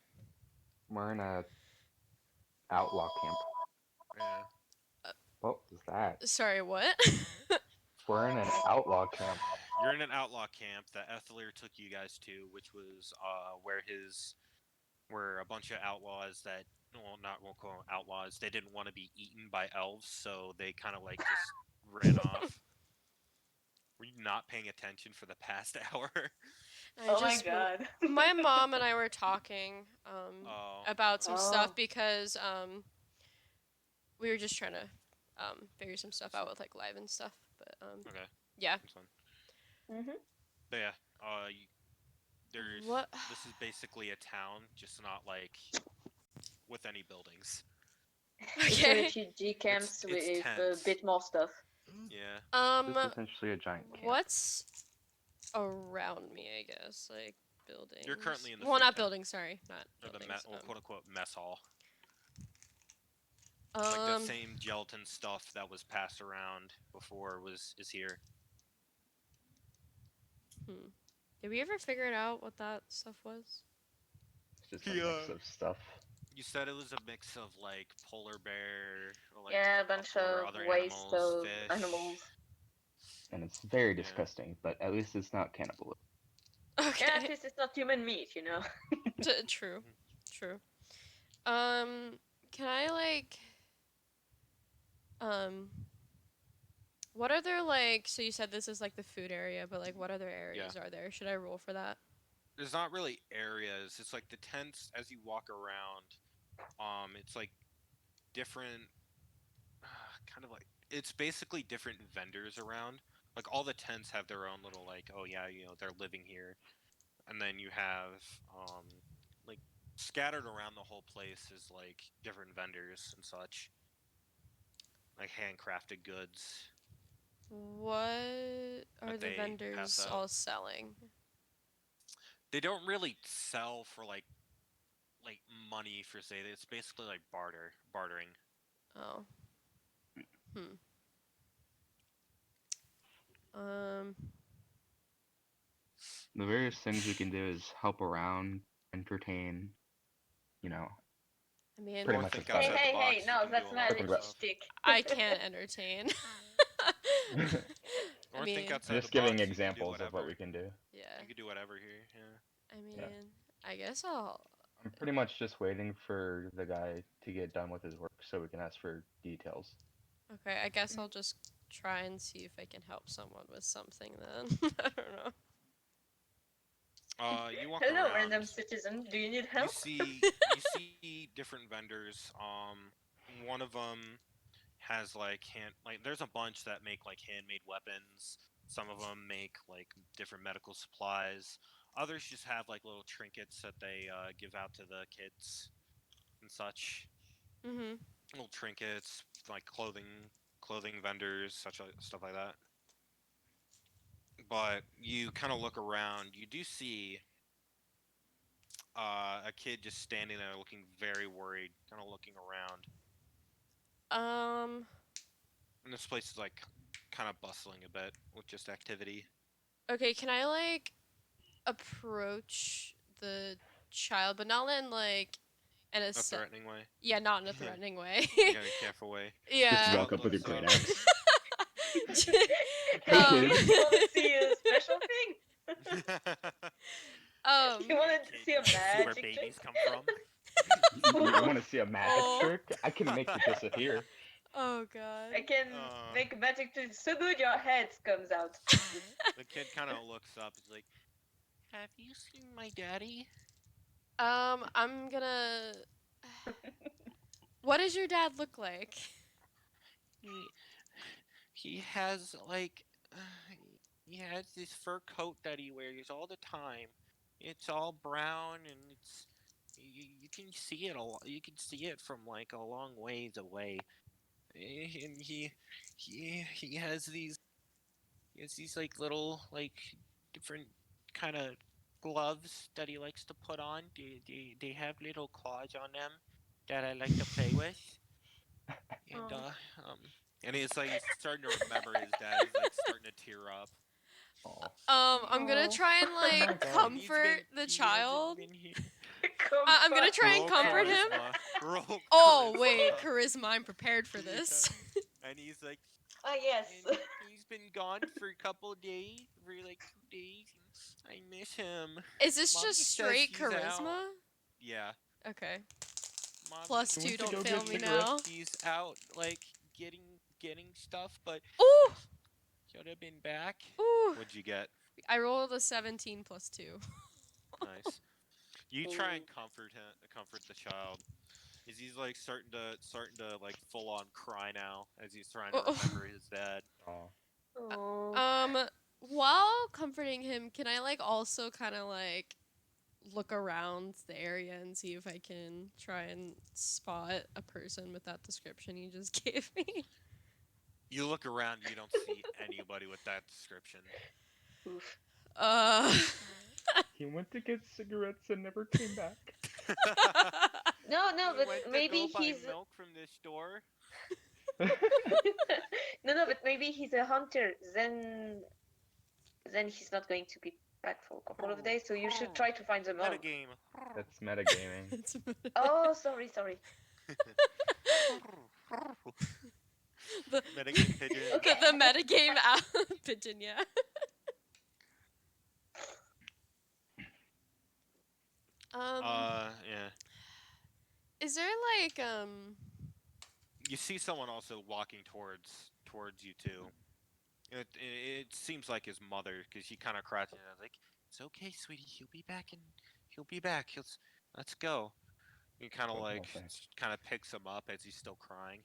We're in a outlaw camp. Yeah. What was that? Sorry, what? We're in an outlaw camp. You're in an outlaw camp that Ethelier took you guys to, which was where a bunch of outlaws that we'll call them outlaws. They didn't want to be eaten by elves, so they kind of like just ran off. Were you not paying attention for the past hour? Oh my god. My mom and I were talking about some Oh. stuff because we were just trying to figure some stuff out with like live and stuff. But Okay, yeah. that's fine. Mm-hmm. But yeah, there's What? this is basically a town, just not like with any buildings. It's a Okay. refugee camps it's with a tents. bit more stuff. Yeah. This is essentially a giant camp. What's around me? I guess like buildings. You're currently in the well, food not tent. buildings. Sorry, not Or the buildings. quote unquote mess hall. Um, Like the same gelatin stuff that was passed around before is here. Did we ever figure it out what that stuff was? It's just a mix of stuff. You said it was a mix of like polar bear, or like Yeah, a bunch or of other waste animals, of fish. animals. And it's very Yeah. disgusting, but at least it's not cannibalism. Okay. Yeah, at least it's not human meat, you know. True. True. Can I like what other like so you said this is like the food area, but like what other areas are there? Should I roll for that? There's not really areas. It's like the tents as you walk around. It's like different, kind of like it's basically different vendors around. Like all the tents have their own little like, oh yeah, they're living here, and then you have like scattered around the whole place is like different vendors and such, like handcrafted goods. What are That the they vendors pass out. all selling? They don't really sell for like money for say. It's basically like bartering. Oh. Um The various things we can do is help around, entertain, you know, I mean pretty Or much think that's Hey, about outside it. the hey, hey! box, you No, can that's do a my lot of little stuff. shtick. I can't entertain. Or I think mean, outside Just the box. giving You can do examples of what whatever. we can do. yeah. You can do whatever here. Yeah. I mean, Yeah. I guess I'll I'm pretty much just waiting for the guy to get done with his work so we can ask for details. okay, I guess I'll just try and see if I can help someone with something then. I don't know. You walk Hello, around. random citizen. Do you need You help? see different vendors. One of them has like there's a bunch that make like handmade weapons. Some of them make like different medical supplies. Others just have like little trinkets that they give out to the kids and such. Mhm. Little trinkets, like clothing vendors, stuff like that. But you kind of look around. You do see a kid just standing there looking very worried, kind of looking around. Um And this place is like kind of bustling a bit with just activity. okay, can I like approach the child but not in like in A threatening way. yeah, not in a threatening way. You got a careful way. Yeah. Walk up with a great axe. Hey, Um, kid, you want to see a special thing? You wanted to see a See where magic babies trick? come from? You want to see a magic Oh. trick? I can make it disappear. Oh god. I can make a magic trick so good your head comes out. The kid kind of looks up. He's like, "Have you seen my daddy?" I'm gonna. What does your dad look like? He has like he has this fur coat that he wears all the time. It's all brown and you can see it you can see it from like a long ways away. And he has these like little like different kind of gloves that he likes to put on. They have little claws on them that I like to play with. And Oh. and he's starting to remember his dad. He's like starting to tear up. I'm gonna Oh. try and my like God. comfort the He hasn't child. been here. I'm gonna try and Roll comfort him. charisma. Roll Oh charisma. wait, charisma. I'm prepared for this. And he's like, Ah, yes. and he's been gone for a couple days, for like 2 days. And I miss him. Is this Mommy just says straight he's out. charisma? Yeah. Okay. Mommy Plus Can two, we don't go fail get me cigarettes? now. He's out, like getting stuff, but Ooh! should have been back. Ooh! What'd you get? I rolled a 17 plus 2. Nice. You try and comfort the child. Is he's like starting to like full on cry now as he's trying to Oh. remember his dad. Oh. Oh. While comforting him, can I like also kind of like look around the area and see if I can try and spot a person with that description you just gave me? You look around, you don't see anybody with that description. Oof. He went to get cigarettes and never came back. No, You but went to maybe go buy he's milk from this store. no, but maybe he's a hunter. Then he's not going to be back for a couple of days. So you should try to find the mom. Metagame. That's metagaming. It's Oh, sorry. the Metagame pigeon. Okay. the metagame pigeon, yeah. Yeah. Is there like You see someone also walking towards you too. It seems like his mother because she kind of cries and I was like, "It's okay, sweetie. He'll be back and he'll be back. Let's go." He kind of Oh, like thanks. kind of picks him up as he's still crying.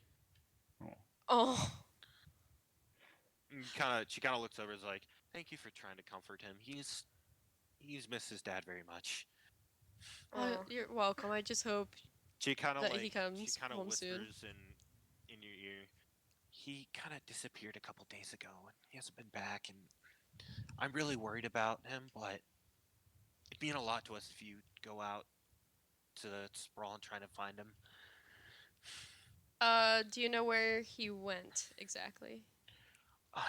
oh She kind of looks over and is like, "Thank you for trying to comfort him. He's missed his dad very much." Oh. you're welcome. I just hope She kind of that like he comes she kind of home soon. whispers in your ear. He kind of disappeared a couple days ago and he hasn't been back and I'm really worried about him, but it'd mean a lot to us if you go out to the sprawl and try to find him. Do you know where he went exactly?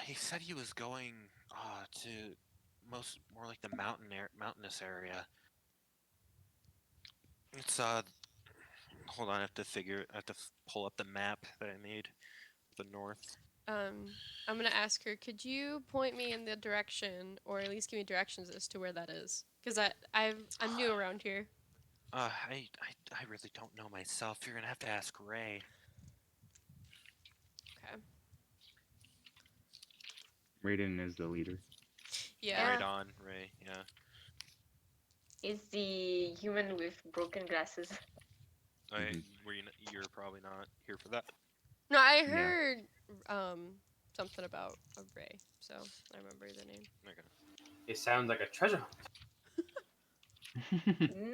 He said he was going to more like the mountainous area. It's hold on, I have to pull up the map that I made of the north. I'm gonna ask her. Could you point me in the direction, or at least give me directions as to where that is? Because I'm new around here. I really don't know myself. You're gonna have to ask Ray. Okay. Raiden is the leader. Yeah. Right on, Ray. Yeah. Is the human with broken glasses? Mhm. You're probably not here for that. No, I Yeah. heard something about a Ray, so I remember the name. Okay. It sounds like a treasure hunt.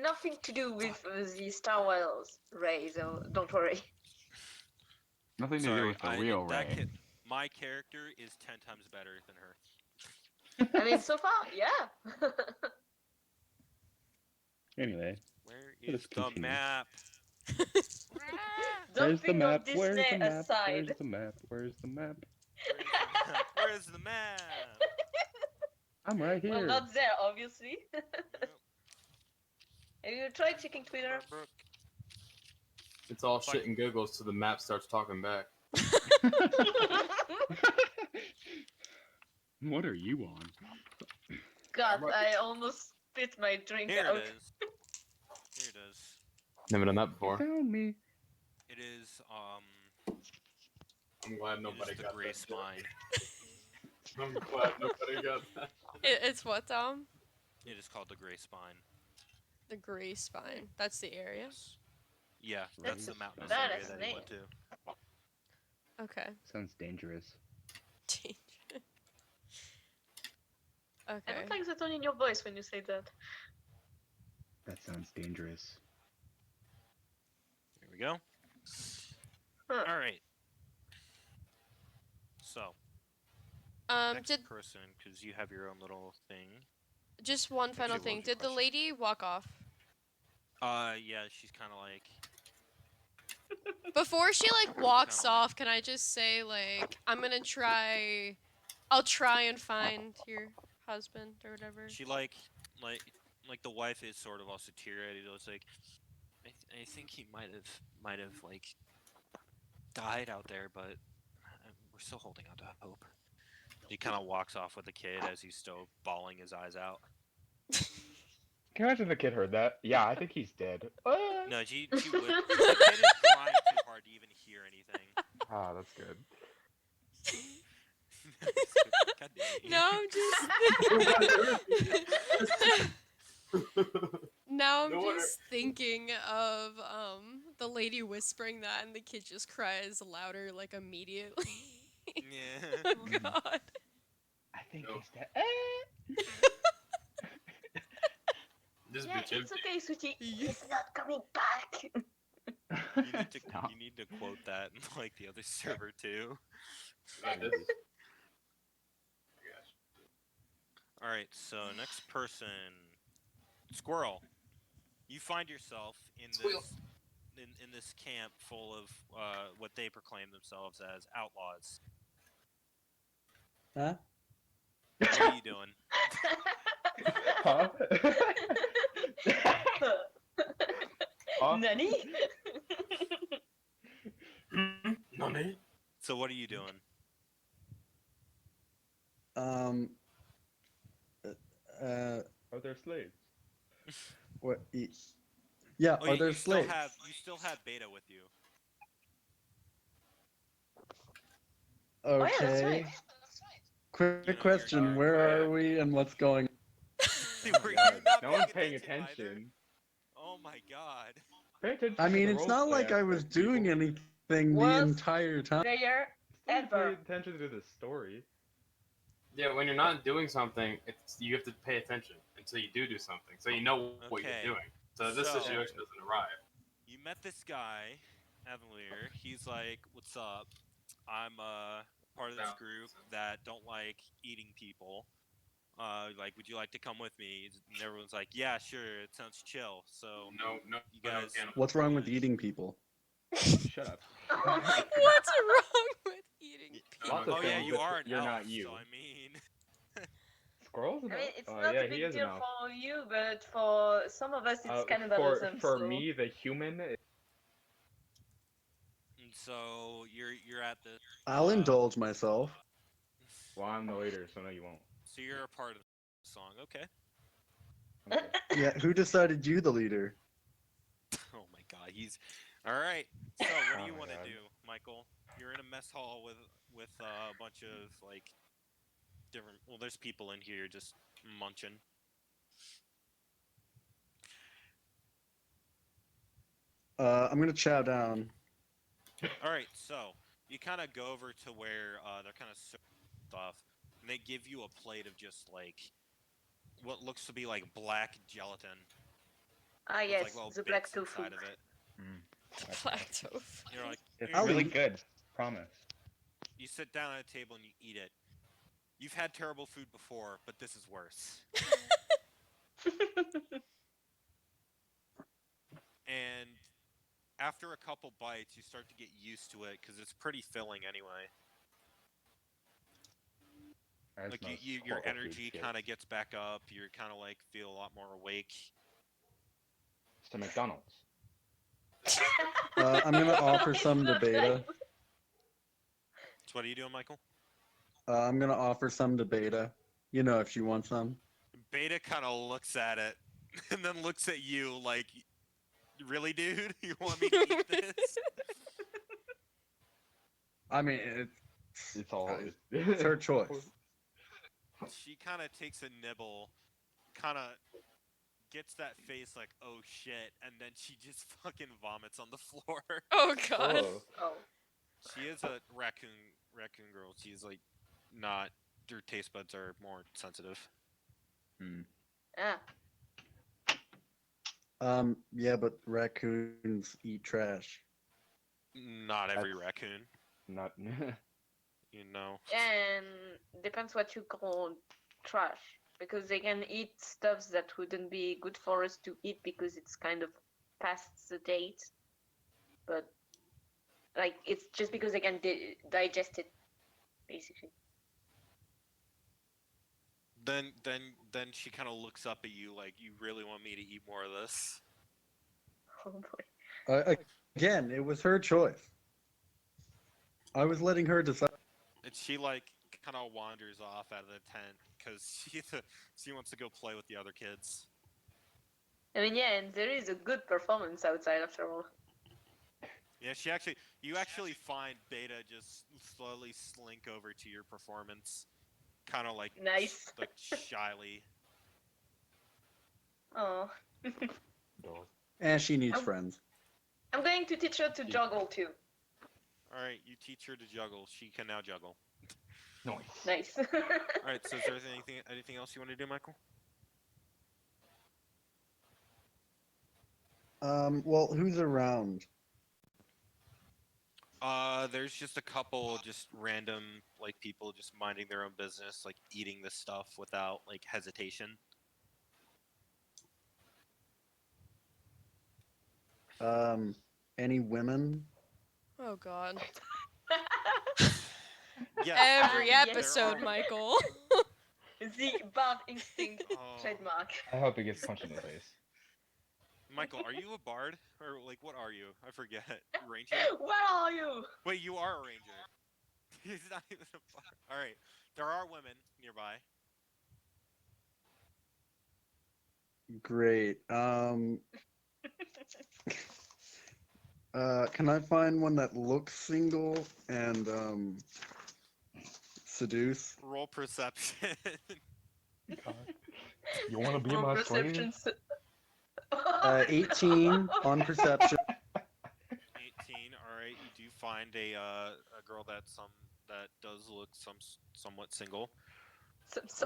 Nothing to do with the Star Wars Ray, so don't worry. Nothing to do Sorry, with the real Ray. my character is 10 times better than her. I mean, so far, yeah. Anyway, Where Let is us the continue. map? Don't where's the think map? of this Where's the day map? aside. Where's the map? Where's the map? Where's the map? I'm right here. Well, not there, obviously. Have you tried checking Twitter? Brooke. It's all shit and giggles till the map starts talking back. What are you on? God, I almost spit my drink Here out. it is. Here it is. Never done that You before. found me. It is I'm glad it nobody is the got gray that. spine. I'm glad nobody got that. It's what, Tom? It is called the gray spine. The Gray Spine. That's the area. Yeah, that's the mountainous That area is that the he went to. Okay. Sounds dangerous. I Okay. don't like the tone in your voice when you say that. That sounds dangerous. Here we go. Huh. All right. So, next Did person, because you have your own little thing. just one final Actually, what thing. was your Did the question? lady walk off? Yeah, she's kind of like. Before she like walks Kinda like- off, can I just say like I'll try and find your husband or whatever. She like the wife is sort of also teary-eyed. It's like, I think he might have like died out there, but we're still holding on to hope. He kind of walks off with the kid as he's still bawling his eyes out. Can you imagine if the kid heard that? Yeah, I think he's dead. No, she the kid is crying too hard to even hear anything. Ah, that's good. God damn it, No, I'm just Now I'm No wonder- just thinking of the lady whispering that, and the kid just cries louder like immediately. Yeah. Oh god. I think No. he's dead. This Yeah, bitch it's empty. okay, Suchi. Yeah. He's not coming back. Stop. You need to quote that in like the other server too. Like this. Gosh. All right, so next person, Squirrel. You find yourself in Squeal. this in this camp full of what they proclaim themselves as outlaws. Huh? What are you doing? Huh? Huh? Nani? Nani? So what are you doing? Are there slaves? What? Yeah, Oh, are you, there you still slaves? have Beta with you. Oh yeah, that's Okay. right. Quick You know, question: you're- where yeah. are we and what's going? Were you God, not no one's paying either? attention. Oh my god. Pay attention I to mean, the it's role not play like I was aspect, people. doing anything the Worst entire time. player Still pay ever. attention to the story. Yeah, when you're not doing something, you have to pay attention until you do something, so you know what Okay. you're doing. So this So- situation doesn't arrive. You met this guy, Avalier. He's like, "What's up? I'm part of this Yeah. group that don't like eating people. Like, would you like to come with me?" And everyone's like, "Yeah, sure. It sounds chill." So No, you guys, What's wrong with eating people? Shut up. What's wrong with eating people? Lots of oh yeah, things you that are an you're elf. not you. So I mean, Squirrel's I an mean, elf? it's Oh, not yeah, a he big is an deal elf. for you, but for some of us, it's cannibalism. For so. me, the human, and so you're at the. I'll indulge myself. well, I'm the leader, so no, you won't. So you're a part of the song, okay? Okay. Yeah, who decided you the leader? Oh my god, he's all right. So what do Oh you my want to God. do, Michael? You're in a mess hall with a bunch of like different. Well, there's people in here just munching. I'm gonna chow down. All right, so you kind of go over to where they're kind of stuff, and they give you a plate of just like what looks to be like black gelatin. Ah with, yes, like, little the black bits tofu. inside of it. Black tofu. You're like, It's I'll really eat. good. Promise. you sit down at a table and you eat it. You've had terrible food before, but this is worse. And after a couple bites, you start to get used to it because it's pretty filling anyway. As Like most your horrible energy foods get. kind of gets back up. You're kind of like feel a lot more awake. It's to McDonald's. I'm gonna offer some to Beta. So what are you doing, Michael? I'm gonna offer some to Beta. You know, if she wants some. Beta kind of looks at it and then looks at you like, "Really, dude? You want me to eat this?" I mean, It's all. it's her choice. She kind of takes a nibble, kind of gets that face like, "Oh shit," and then she just fucking vomits on the floor. Oh god. Oh. Oh. She is a raccoon girl. She's like not. Her taste buds are more sensitive. Hmm. Ah. Yeah, but raccoons eat trash. Not every raccoon, Not. you know. And depends what you call trash, because they can eat stuffs that wouldn't be good for us to eat because it's kind of past the date. But like it's just because they can digest it, basically. Then she kind of looks up at you like, "You really want me to eat more of this?" Oh boy. Again, it was her choice. I was letting her decide. And she like kind of wanders off out of the tent because she wants to go play with the other kids. I mean, yeah, and there is a good performance outside after all. Yeah, you actually find Beta just slowly slink over to your performance, kind of like Nice. like shyly. Oh, Dog. And she needs I'm- friends. I'm going to teach her to juggle too. All right, you teach her to juggle. She can now juggle. Nice. Nice. All right. So is there anything else you want to do, Michael? Well, who's around? There's just a couple just random like people just minding their own business, like eating this stuff without like hesitation. Any women? Oh god. Yeah. Every Yes. episode, There are- Michael. The bad instinct Oh. trademark. I hope he gets punched in the face. Michael, are you a bard or like what are you? I forget. Ranger? Where are you? Wait, you are a ranger. He's not even a bard. All right. There are women nearby. Great. Can I find one that looks single and seduce? Roll perception. God. You want to be Roll my perception slave? 18 on perception. 18. All right. You do find a girl that does look somewhat single.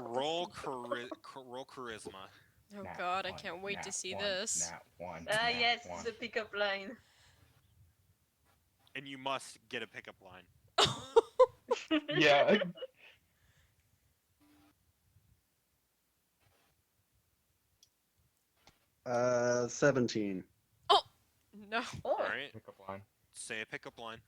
Roll charisma. Oh Nat god, I one, can't wait to nat see one, this. Nat one. Ah, nat yes, one. it's a pickup line. And you must get a pickup line. Yeah. 17. No. Oh, All right. Pickup line. Say a pickup line.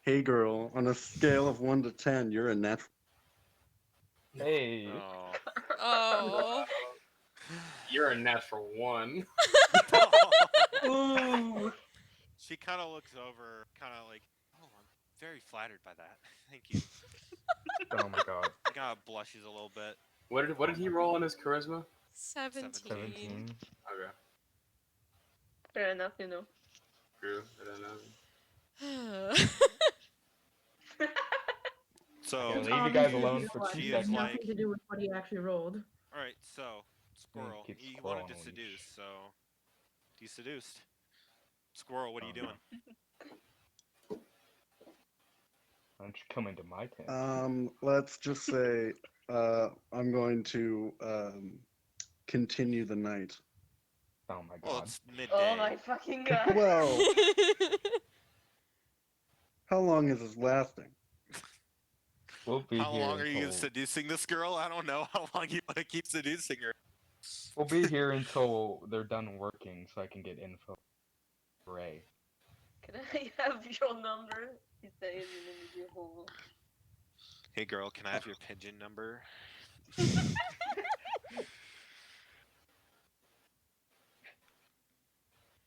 Hey girl, on a scale of 1 to 10, you're a natural. Hey. Oh. Oh. You're a natural one. ooh. She kind of looks over, kind of like, oh, I'm very flattered by that. Thank you. Oh my god. Kind of blushes a little bit. What did he roll on his charisma? 17. 17. Okay, Fair enough, you know. true. I don't know. So, Okay, leave Tom you guys needs to alone be for realized 2 She it is has seconds. like- nothing to do with what he actually rolled. all right, so Squirrel, keep you wanted to scrolling when you seduce, so you seduced. Squirrel, what are you doing? Why don't you come into my tent? Let's just say I'm going to continue the night. Oh my Well, god. it's midday. Oh my fucking god. Well, how long is this lasting? We'll be How here long are you until seducing this girl? I don't know how long you want to keep seducing her. we'll be here until they're done working, so I can get info. Ray. Can I have your number? He says in the video hall. Hey girl, can I have your pigeon number?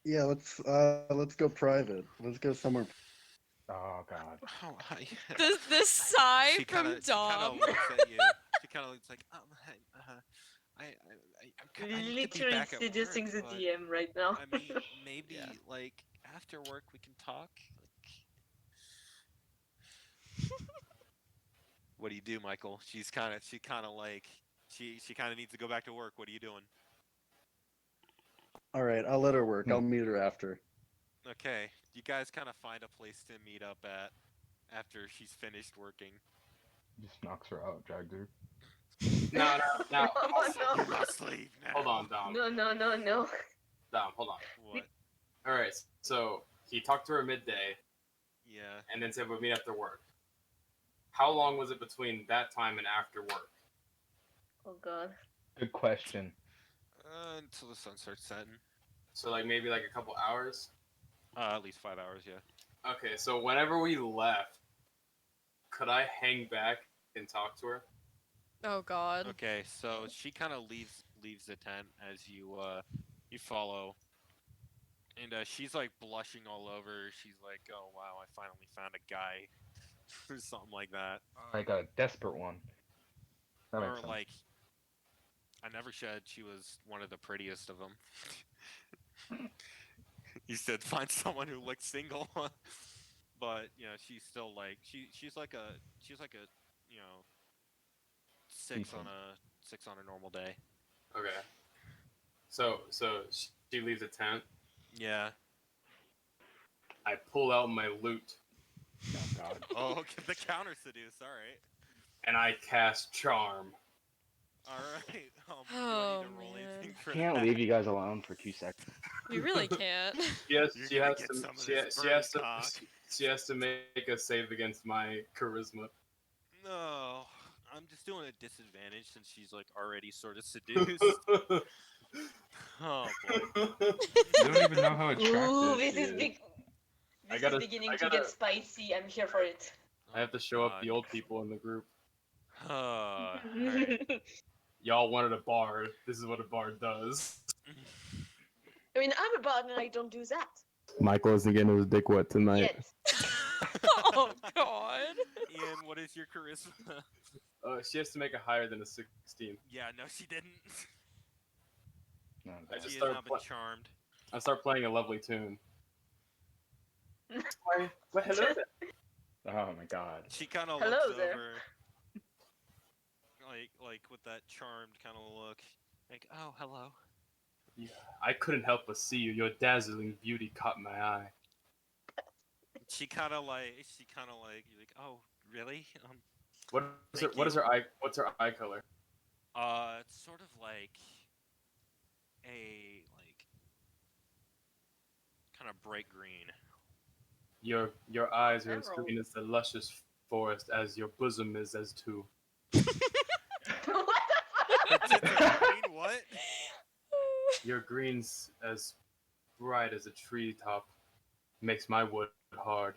Yeah, let's go private. Let's go somewhere. Oh god. Oh, hi. this sigh She from kinda Dom. looks at you. She kind of looks like, I need to be Literally back at seducing work, the but, DM right now. I mean, maybe Yeah. like after work we can talk. What do you do, Michael? She kind of like she kind of needs to go back to work. What are you doing? All right, I'll let her work. I'll meet her after. Okay, you guys kind of find a place to meet up at after she's finished working. Just knocks her out, drags her. No, no. Oh, You must leave now. Hold on, Dom. no. No. Dom, hold on. What? All right, so he talked to her midday, Yeah. and then said we'll meet after work. How long was it between that time and after work? Oh god. Good question. Until the sun starts setting. So like maybe like a couple hours. At least 5 hours, yeah. Okay, so whenever we left, could I hang back and talk to her? Oh god. Okay, so she kind of leaves the tent as you follow, and she's like blushing all over. She's like, "Oh wow, I finally found a guy," or something like that. Like a desperate one. That makes Or sense. like, I never said she was one of the prettiest of them. You said find someone who looks single, but you know she's still like she's like a you know 6 on Decent. a 6 on a normal day. Okay. So she leaves a tent. Yeah. I pull out my loot Oh God. Oh, okay, the counter seduce. All right. and I cast charm. All right. Do I Oh, need to roll anything man. for Can't that? leave you guys alone for 2 seconds. We really can't. You're She gonna has get to. some of She, this she has bird to. cock. She has to make a save against my charisma. No, I'm just doing a disadvantage since she's like already sort of seduced. Oh boy. You don't even know how Ooh, attractive this she is is. big. This gotta- is beginning I to gotta- get spicy. I'm here for it. I have to show up the old people in the group. Alright. Y'all wanted a bard. This is what a bard does. I mean, I'm a bard and I don't do that. Michael isn't getting his dick wet tonight. Yet. Oh God. Ian, what is your charisma? She has to make it higher than a 16. Yeah, no, she didn't. Oh, I God. just She has started not been charmed. I start playing a lovely tune. Why, hello there. Oh my God. She kind of Hello looks there. over, like with that charmed kind of look, like, oh, hello. I couldn't help but see you. Your dazzling beauty caught my eye. She kind of like, you're like, oh, really? What's her eye color? It's sort of like a kind of bright green. Your eyes are as Emerald. green as the luscious forest, as your bosom is as too. What Her tits are green. What? Your green's as bright as a treetop, makes my wood hard.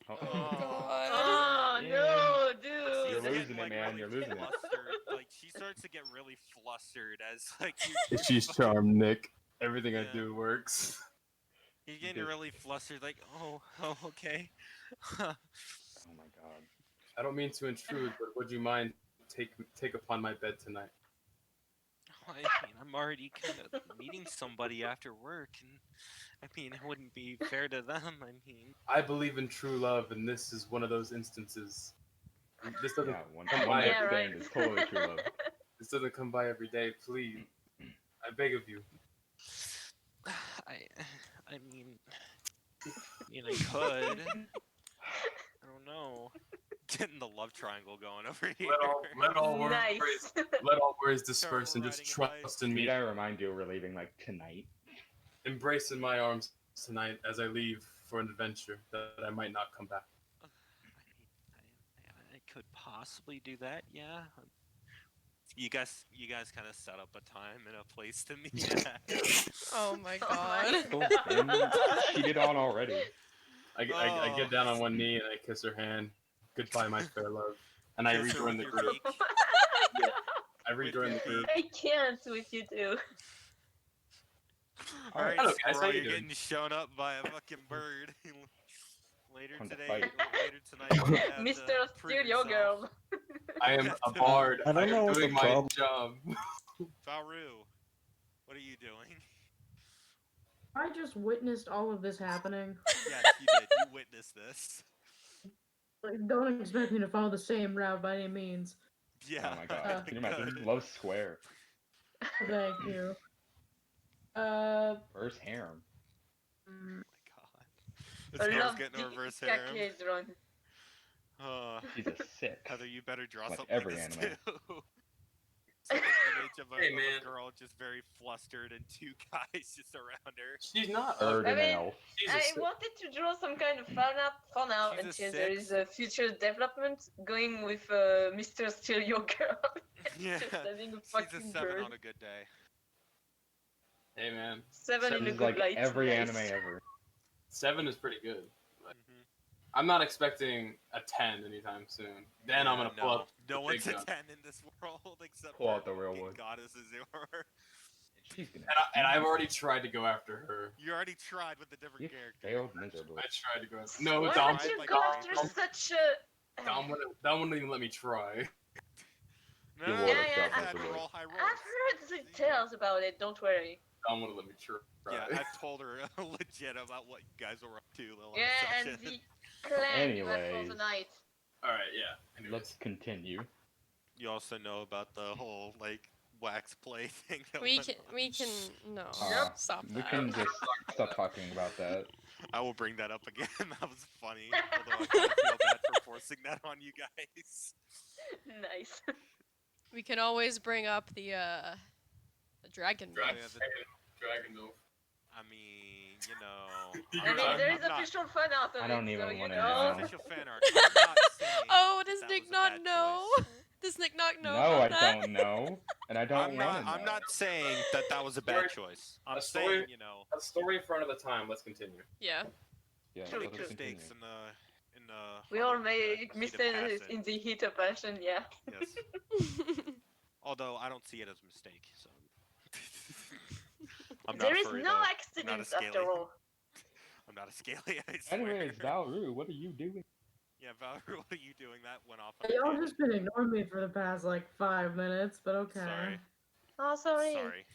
Oh, Oh the God. Oh Yeah. no, She's You're dude. getting, losing it, like, man, really you're losing it. flustered. Like she starts to get really flustered as like She's charmed, Nick. Everything I Yeah. do works. you're getting Good. really flustered. Like, oh, okay. Oh my God. I don't mean to intrude, but would you mind take upon my bed tonight? I mean, I'm already kind of meeting somebody after work, and I mean, it wouldn't be fair to them. I mean, I believe in true love, and this is one of those instances. This doesn't Yeah, one come night by. Yeah, right. stand is totally true love. This doesn't come by every day. Please, I beg of you. I mean, I could. I don't know. Getting the love triangle going over here. Let all worries Nice. let all worries disperse and just riding a trust bike. in Need me. I remind you we're leaving like tonight? Embrace in my arms tonight as I leave for an adventure that I might not come back. I could possibly do that. Yeah. You guys kind of set up a time and a place to meet at. Oh my Oh God. Cool. And cheated on already. I get down on one knee and I kiss her hand. Goodbye, my fair love. And I Kiss her rejoin with the your group. beak. I rejoin the group. I can't with you two. Alright, Hello, guys, how Squirrel, you you're doing? getting shown up by a fucking bird. Later Time to today, fight. later tonight, you have Mr. to prove Steal Your yourself. Girl. I am a bard. I don't am know what the doing my problem- job. Faru, what are you doing? I just witnessed all of this happening. Yes, you did. You witnessed this. Like, don't expect me to follow the same route by any means. Yeah. Oh my God. Can you imagine? good. Love square. Thank you. Reverse harem. Oh my god. I This girl's love getting a the reverse harem. Kakis run. She's a sick. Heather, you better draw Like something every like this anime. too. It's like an image of Hey, of man. a girl just very flustered and 2 guys just around her. She's not Bird ugly. and I an mean, elf. She's a I sick- wanted to draw some kind of fun up for now She's a until there is six. a future development going with Mr. Steal Your Girl. Yeah. Just having a She's a fucking 7 bird. on a good day. Hey man, 7 in a This This good is like light. every nice. anime ever. 7 is pretty good. Mhm. I'm not expecting a 10 anytime soon. Then I'm Yeah, gonna pull no. up. No the one's big a gun. 10 in this world except Pull for out the real fucking one. Goddess Azure. She's gonna. And I've already tried to go after her. You already tried with a different You character. failed miserably. I tried to go after. No, Why Dom. would you like go a after raven. such a... Dom wouldn't even let me try. No, You no, would've no, Yeah, you yeah, had to miserably. roll high rolls. I've heard the tales about it, don't worry. Dom wouldn't let me try. Yeah, I've told her legit about what you guys were up to the last Yeah, and session. the clan you had for Anyways. the night. All right, yeah. Anyways. Let's continue. You also know about the whole like wax play thing. That We went can on. no. Nope. Stop We that. can just stop talking about that. I will bring that up again. That was funny. Although I kind of feel bad for forcing that on you guys. Nice. We can always bring up the dragon Dra- myth. yeah, the- Dragon Wolf. I mean, you know. I I mean, there is I'm not official fan art of I don't it, even so you wanna There's know. know. official fan art. I'm not saying Oh, does that Nick was a not bad know? choice. Does Nick not know No, I about that? don't know, and I don't want to know. I'm not saying that that was a bad choice. I'm A story- saying, you know, A story in front of the time. Let's continue. Yeah. Yeah, make let us continue. mistakes in the. We heart all of- make heat of mistakes passion. in the heat of passion, yeah. Yes. Although I don't see it as a mistake, so. I'm not There a is furry, no though. accidents scaly. after all. I'm not a scaly, I swear. Anyways, Valru, what are you doing? Yeah, Valerie, what are you doing? That went off on a Y'all tangent. just been ignoring me for the past like 5 minutes, but okay. Sorry. Oh, sorry. Sorry.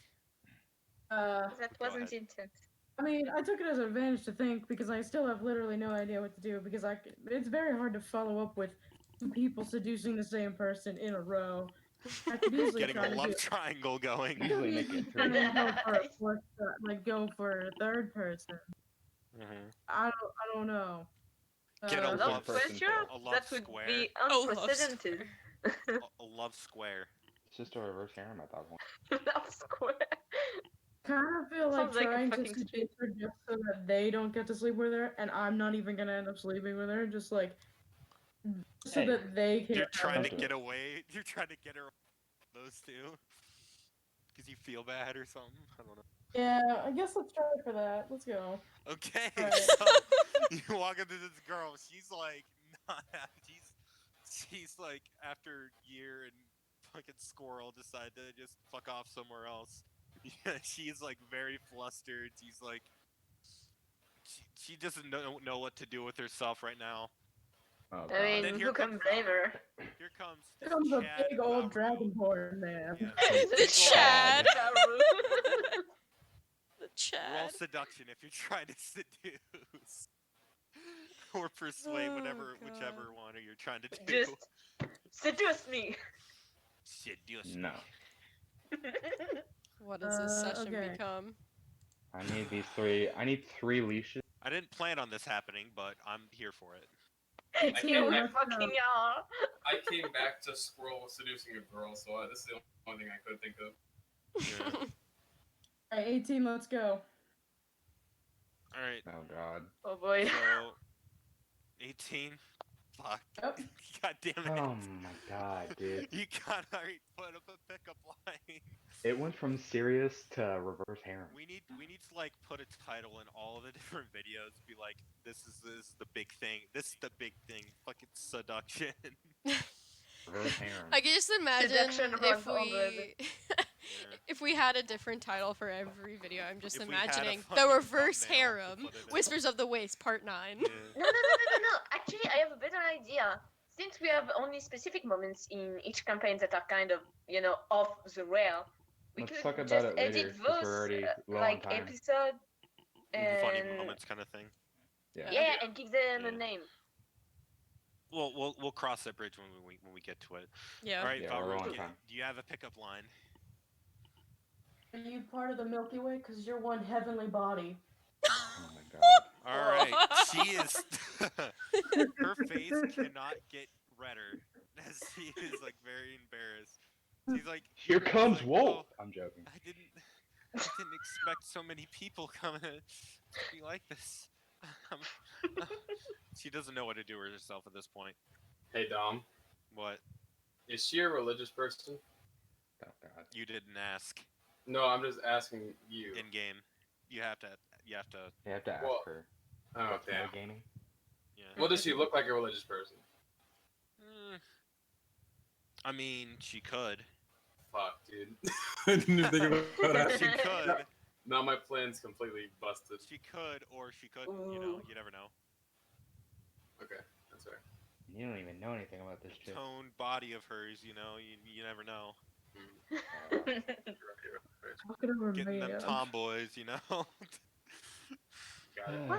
That Go wasn't ahead. intent. I mean, I took it as an advantage to think because I still have literally no idea what to do because it's very hard to follow up with 2 people seducing the same person in a row. I could easily Getting try a to love do triangle going. Usually make it and three. then go for a fourth, go for a third person. Mhm. I don't know. Get a Uh, love person Square? a love That would square. be Oh, love unprecedented. A love square. It's just a reverse harem at that point. Love square. kind of feel like Sounds like a trying to fucking seduce her just so that they don't get to sleep with her, and I'm not even gonna end up sleeping with her, just like so Hey, that they can. You're trying to Don't do get it. away. You're trying to get her those two. Because you feel bad or something. I don't know. Yeah, I guess let's try for that. Let's go. Okay, Right. so you walk up to this girl. She's like, not. She's like, after year and fucking squirrel, decide to just fuck off somewhere else. Yeah, she's like very flustered. She's like, she doesn't know what to do with herself right now. Oh, I mean, Then God. here who can comes blame her? Here comes Here this comes a Chad big old Valru. dragonborn man. Yeah. The Big ol' Chad. The Roll Chad. seduction if you're trying to seduce. Or persuade, Oh, whichever God. one you're trying to do. Just seduce me. Seduce No. What does this session okay. become? I need these three. I need 3 leashes. I didn't plan on this happening, but I'm here for it. You were let's go. fucking are. I came back to Squirrel seducing a girl, so this is the only thing I could think of. Yeah. Alright, 18, let's go. Alright, Oh, God. Oh boy. so 18. Fuck. Yep. God damn it. Oh my God, dude. You gotta put up a pickup line. It went from serious to reverse harem. We need to like put a title in all of the different videos. Be like, this is the big thing. This is the big thing. Fucking seduction. Reverse harem. I can just imagine Seduction if runs all we if we had a different title for every video. I'm just If we had a imagining the fucking reverse thumbnail to harem, put it in. Whispers of the Waste Part 9. Yeah. No. Actually, I have a better idea. Since we have only specific moments in each campaign that are kind of, off the rail, we Let's could talk about just it later, edit 'cause those we're already low on like time. episode Funny and moments kind of thing. yeah, and give them a Yeah. name. We'll cross that bridge when we get to it. Yeah. All right, Yeah, we're Valro, low on do time. you have a pickup line? Are you part of the Milky Way? Because you're one heavenly body. Oh my God. All right, she is. Her face cannot get redder as she is like very embarrassed. She's like, Here comes like, Wolf. "Oh, I'm joking. I didn't expect so many people coming to be like this." She doesn't know what to do with herself at this point. Hey Dom, What? is she a religious person? Oh God. You didn't ask No, I'm just asking you. in game. You have to. You have to ask Well, her. Oh What's damn. gaming? Yeah. Well, does she look like a religious person? I mean, she could. Fuck, dude. I didn't even think about that. She could. Now my plan's completely busted. She could, or she couldn't. You know, you never know. Okay, that's right. You don't even know anything about this chick. Toned body of hers, you know, you never know. You're right, you're right. Talking over Getting me. them tomboys, you know. Got it.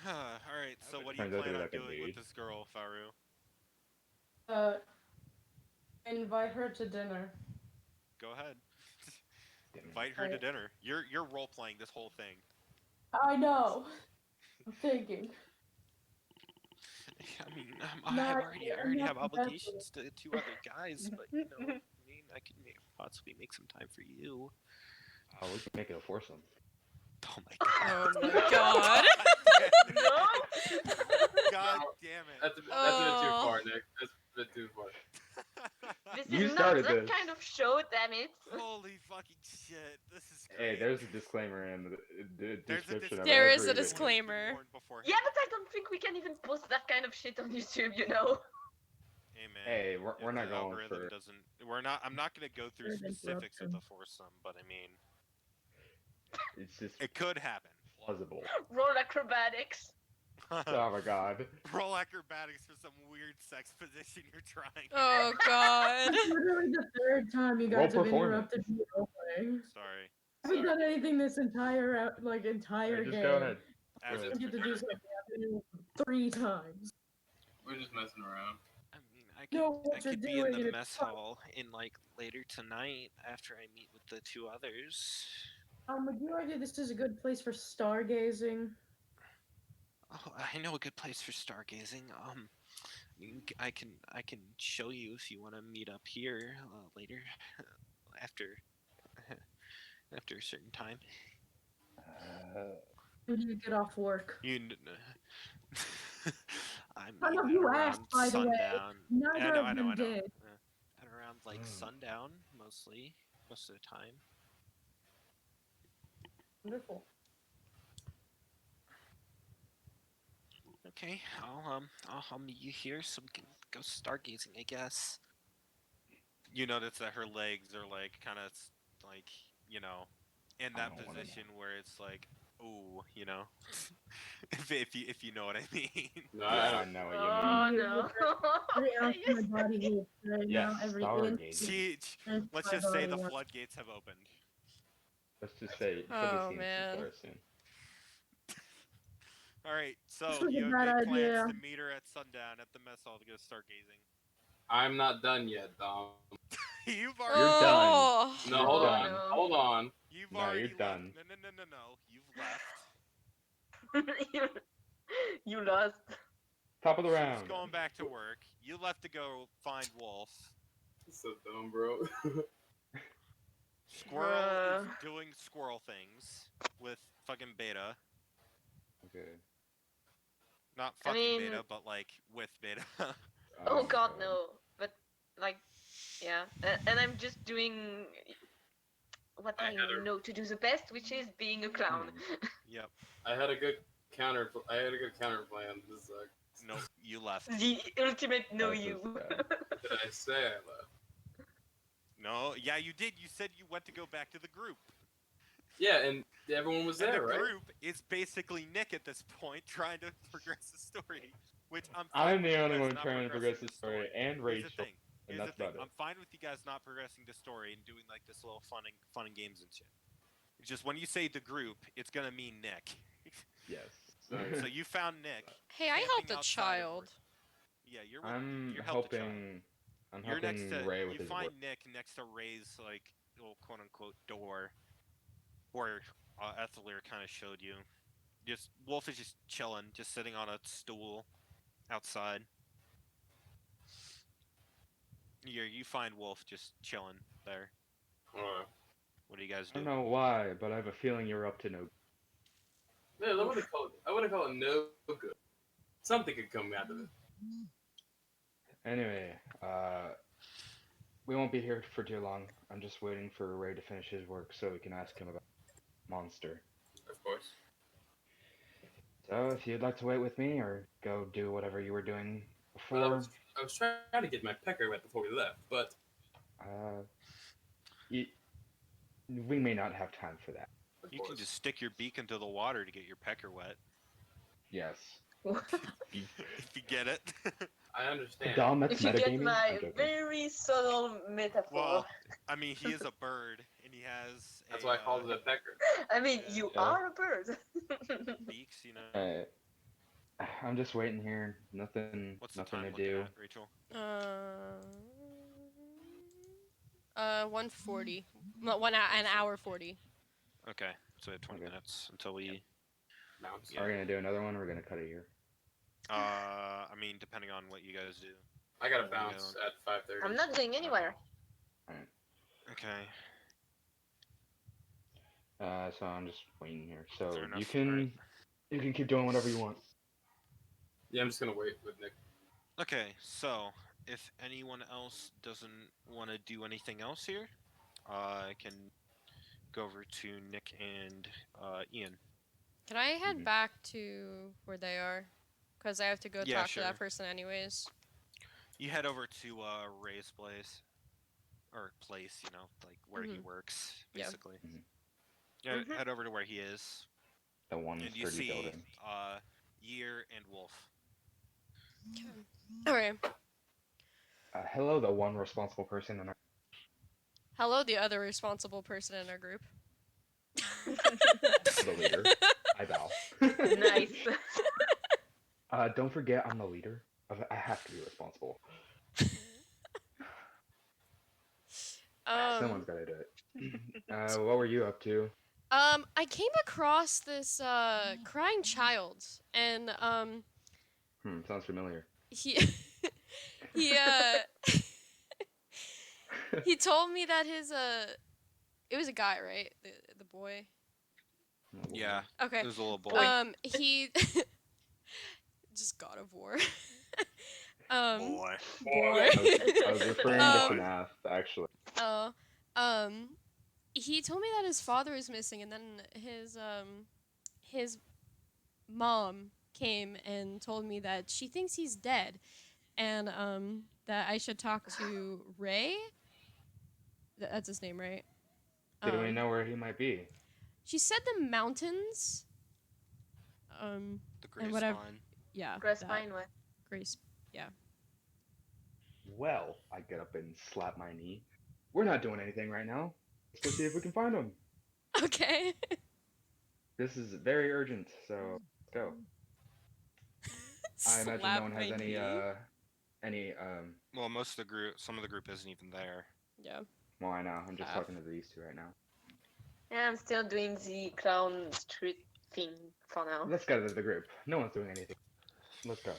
All right. So, what are you Turns out to be planning on like a doing with dude. this girl, Faru? Invite her to dinner. Go ahead. Dinner. Invite her to dinner. You're role playing this whole thing. I know. I'm thinking. I mean, I'm not have the best obligations to two other guys, but you know, I mean, I can possibly make some time for you. Oh, we can make it a foursome. Oh my god. Oh my god. No. God damn it. That's a bit too Oh. far, Nick. That's a bit too far. This You is not started that this. kind of show, damn it. Holy fucking shit. This is Hey, great. there's a disclaimer in the There's a description of There is every a video. disclaimer. Yeah, but I don't think we can even post that kind of shit on YouTube, you know? Hey man. Hey, we're if not the going algorithm for. doesn't. I'm not gonna go through Weird specifics of interruption. the foursome, but I mean, It's just it could happen. plausible. Roll acrobatics. Oh my god. Roll acrobatics for some weird sex position you're trying. Oh god. It's literally the third time you Roll guys have performance. interrupted me roleplaying. Sorry. I haven't done anything this entire entire Just game. go ahead. As Go I it's get to do recorded. something I've been doing 3 times. We're just messing around. I mean, Know what I you're could be in doing the and it's mess fun. hall in like later tonight after I meet with the two others. Would you argue this is a good place for stargazing? Oh, I know a good place for stargazing. I can show you if you want to meet up here later, after after a certain time. When do you get off work? I None mean, of at you around asked, by the way. sundown. Neither of them I know. did. At around like sundown, most of the time. Wonderful. Okay, I'll meet you here so we can go stargazing, I guess. You notice that her legs are like kind of like, you know, in that I don't wanna position where it's like, ooh, you know, if you know what I mean. No, Yeah, I I don't. know what you Oh mean. no. Every ounce of Yes. my body hates right Yes, now. Every stargazing. inch of Let's my just say body the wants- floodgates have opened. Let's just say should be Oh seeing man. some stars soon. All right, so This was you a have bad big plans idea. to meet her at sundown at the mess hall to go stargazing. I'm not done yet, Dom. You've already You're done. Oh. No, You're hold on. done. no. Hold on. You've No, already you're done. left. No. You've left. you, you lost. Top of the She's round. going back to work. You left to go find Wolf. So dumb, bro. Squirrel is doing squirrel things with fucking Beta. Okay. Not I fucking mean- Beta, but like with Beta. Oh god, no. But, like, yeah. And I'm just doing what I I had a- know to do the best, which is being a clown. Yep. I had a good counter plan. This sucks. Nope. You left. The ultimate no That's you. just bad. Did I say I left? No. Yeah, you did. You said you went to go back to the group. Yeah, and everyone was And there, the right? group is basically Nick at this point, trying to progress the story. Which I'm fine I'm with the you only guys one not trying to progress progressing the story, and Here's Rachel. the thing. And Here's that's the thing. about it. I'm fine with you guys not progressing the story and doing like this little fun and games and shit. It's just when you say the group, it's gonna mean Nick. Yes. So you found Nick. Hey, I helped camping a outside of child. work. Yeah, you're with, I'm you're helped a child. helping. I'm You're next helping to Ray with you his find work. Nick next to Ray's like little quote unquote door, where Ethelir kind of showed you. Just Wolf is just chilling, just sitting on a stool outside. You find Wolf just chilling there. Alright. What do you guys I do? don't know why, but I have a feeling you're up to no. Yeah, I wouldn't call it no good. Something could come out of it. Anyway, we won't be here for too long. I'm just waiting for Ray to finish his work so we can ask him about Monster. Of course. So if you'd like to wait with me or go do whatever you were doing Well, before, I was trying to get my pecker wet before we left, but we may not have time for that. of You course. can just stick your beak into the water to get your pecker wet. Yes. If you get it. I understand. Dom, that's If you get metagaming. my I'm joking. very subtle metaphor. Well, I mean, he is a bird, and he has That's why I called it a pecker. I mean, yeah. you Yeah. are a bird. beaks, you know. I'm just waiting here. Nothing. What's the nothing time to looking do. at, Rachel? 1:40. No, an hour 40. Okay, so we have 20 Okay. minutes until we. Bounce. Yeah. Are we gonna do another one? Or we're gonna cut it here. I mean, depending on what you guys do. I gotta Yeah. bounce at 5:30. I'm not going anywhere. Okay. So I'm just waiting here. So Fair you enough. can Alright. you can keep doing whatever you want. Yeah, I'm just gonna wait with Nick. Okay, so if anyone else doesn't want to do anything else here, I can go over to Nick and Ian. Can I head Mhm. back to where they are? Because I have to go Yeah, talk to sure. that person anyways. You head over to Ray's place, or place, like where he Mhm. works, Yeah. basically. Mhm. Yeah, Mhm. head over to where he is, The one and you sturdy see building. Year and Wolf. Okay. Hello, the one responsible person in our. Hello, the other responsible person in our group. The leader. I bow. Nice. Don't forget, I'm the leader. I have to be responsible. Someone's gotta do it. What were you up to? I came across this crying child, and Sounds familiar. he he he told me that his it was a guy, right? The boy. Yeah, Okay. there's a little boy. He just God of War. Boy. Boy. I was referring to FNAF, actually. Oh, he told me that his father is missing, and then his mom came and told me that she thinks he's dead, and that I should talk to Ray. That's his name, right? Did we know where he might be? She said the mountains. The Gray and whatever. Spine. Yeah. Grass that. pine what? Grace. Yeah. Well, I get up and slap my knee. We're not doing anything right now. Let's go see if we can find him. Okay. This is very urgent, so let's go. I imagine no one has any Well, most of the group, some of the group isn't even there. Yeah. Well, I know. I'm just talking to these two right now. Yeah, I'm still doing the clown street thing for now. Let's go to the group. No one's doing anything. Let's go.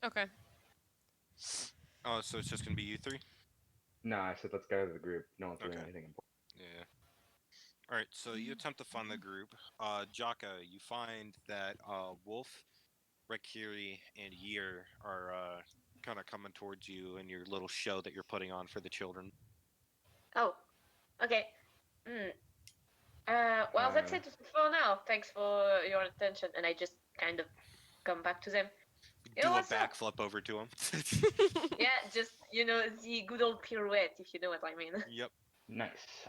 Okay. Oh, so it's just gonna be you three? No, I said let's go to the group. No one's doing Okay. anything important. Yeah. All right. So you attempt to find the group. Jaka, you find that Wolf, Rekiri, and Year are kind of coming towards you in your little show that you're putting on for the children. Oh, okay. Well, that's it for now. Thanks for your attention. And I just kind of come back to them. Do a what's up? backflip over to him. Yeah, just, the good old pirouette, if you know what I mean. Yep. Nice.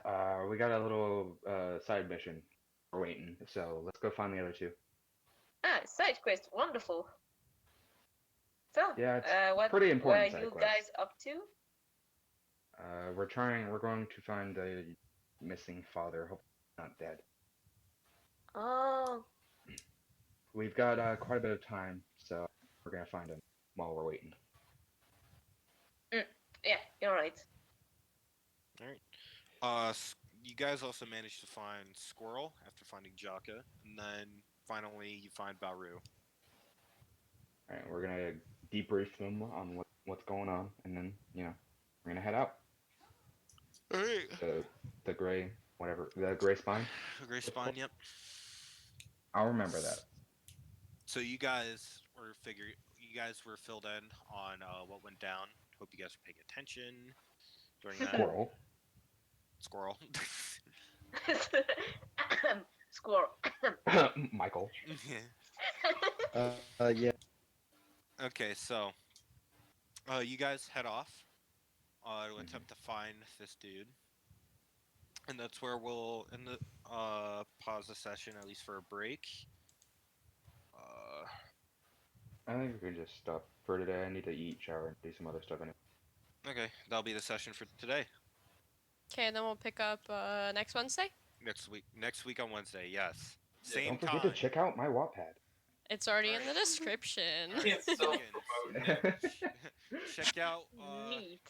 We got a little side mission. We're waiting, so let's go find the other two. Ah, side quest. Wonderful. So, Yeah, it's what pretty important were side you quest. guys up to? We're going to find the missing father. Hope he's not dead. Oh, We've got quite a bit of time, so we're gonna find him while we're waiting. yeah, you're right. All right. You guys also managed to find Squirrel after finding Jaka, and then finally you find Baru. All right, we're gonna debrief them on what's going on, and then we're gonna head out. All right. The gray spine. The Gray Spine. Yep. I'll remember that. So you guys were filled in on what went down. Hope you guys were paying attention during that. Squirrel. Squirrel. Michael. Yeah. Okay, so you guys head off to attempt to find this dude, and that's where we'll pause the session at least for a break. I think we can just stop for today. I need to eat, shower, and do some other stuff. Okay, that'll be the session for today. Okay, then we'll pick up next Wednesday. Next week on Wednesday, yes. Same Don't forget time. to check out my Wattpad. It's already in the description. It's so Check out Neat.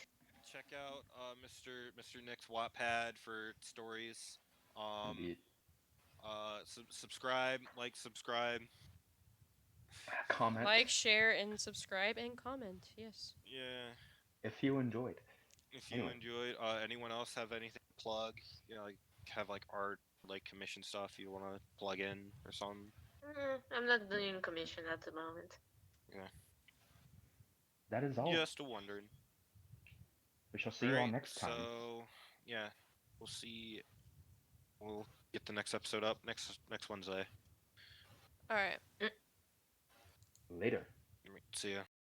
check out Mr. Nick's Wattpad for stories. Indeed. Subscribe, subscribe. Comment Like, share, and subscribe, and comment. Yes. Yeah. if you enjoyed. If you Anyway. enjoyed, anyone else have anything to plug? Have art, commission stuff you want to plug in or something? I'm not doing commission at the moment. Yeah. That is all. Just wondering. We shall see you all next time. So, yeah, we'll see. We'll get the next episode up next Wednesday. All right. Later. See ya.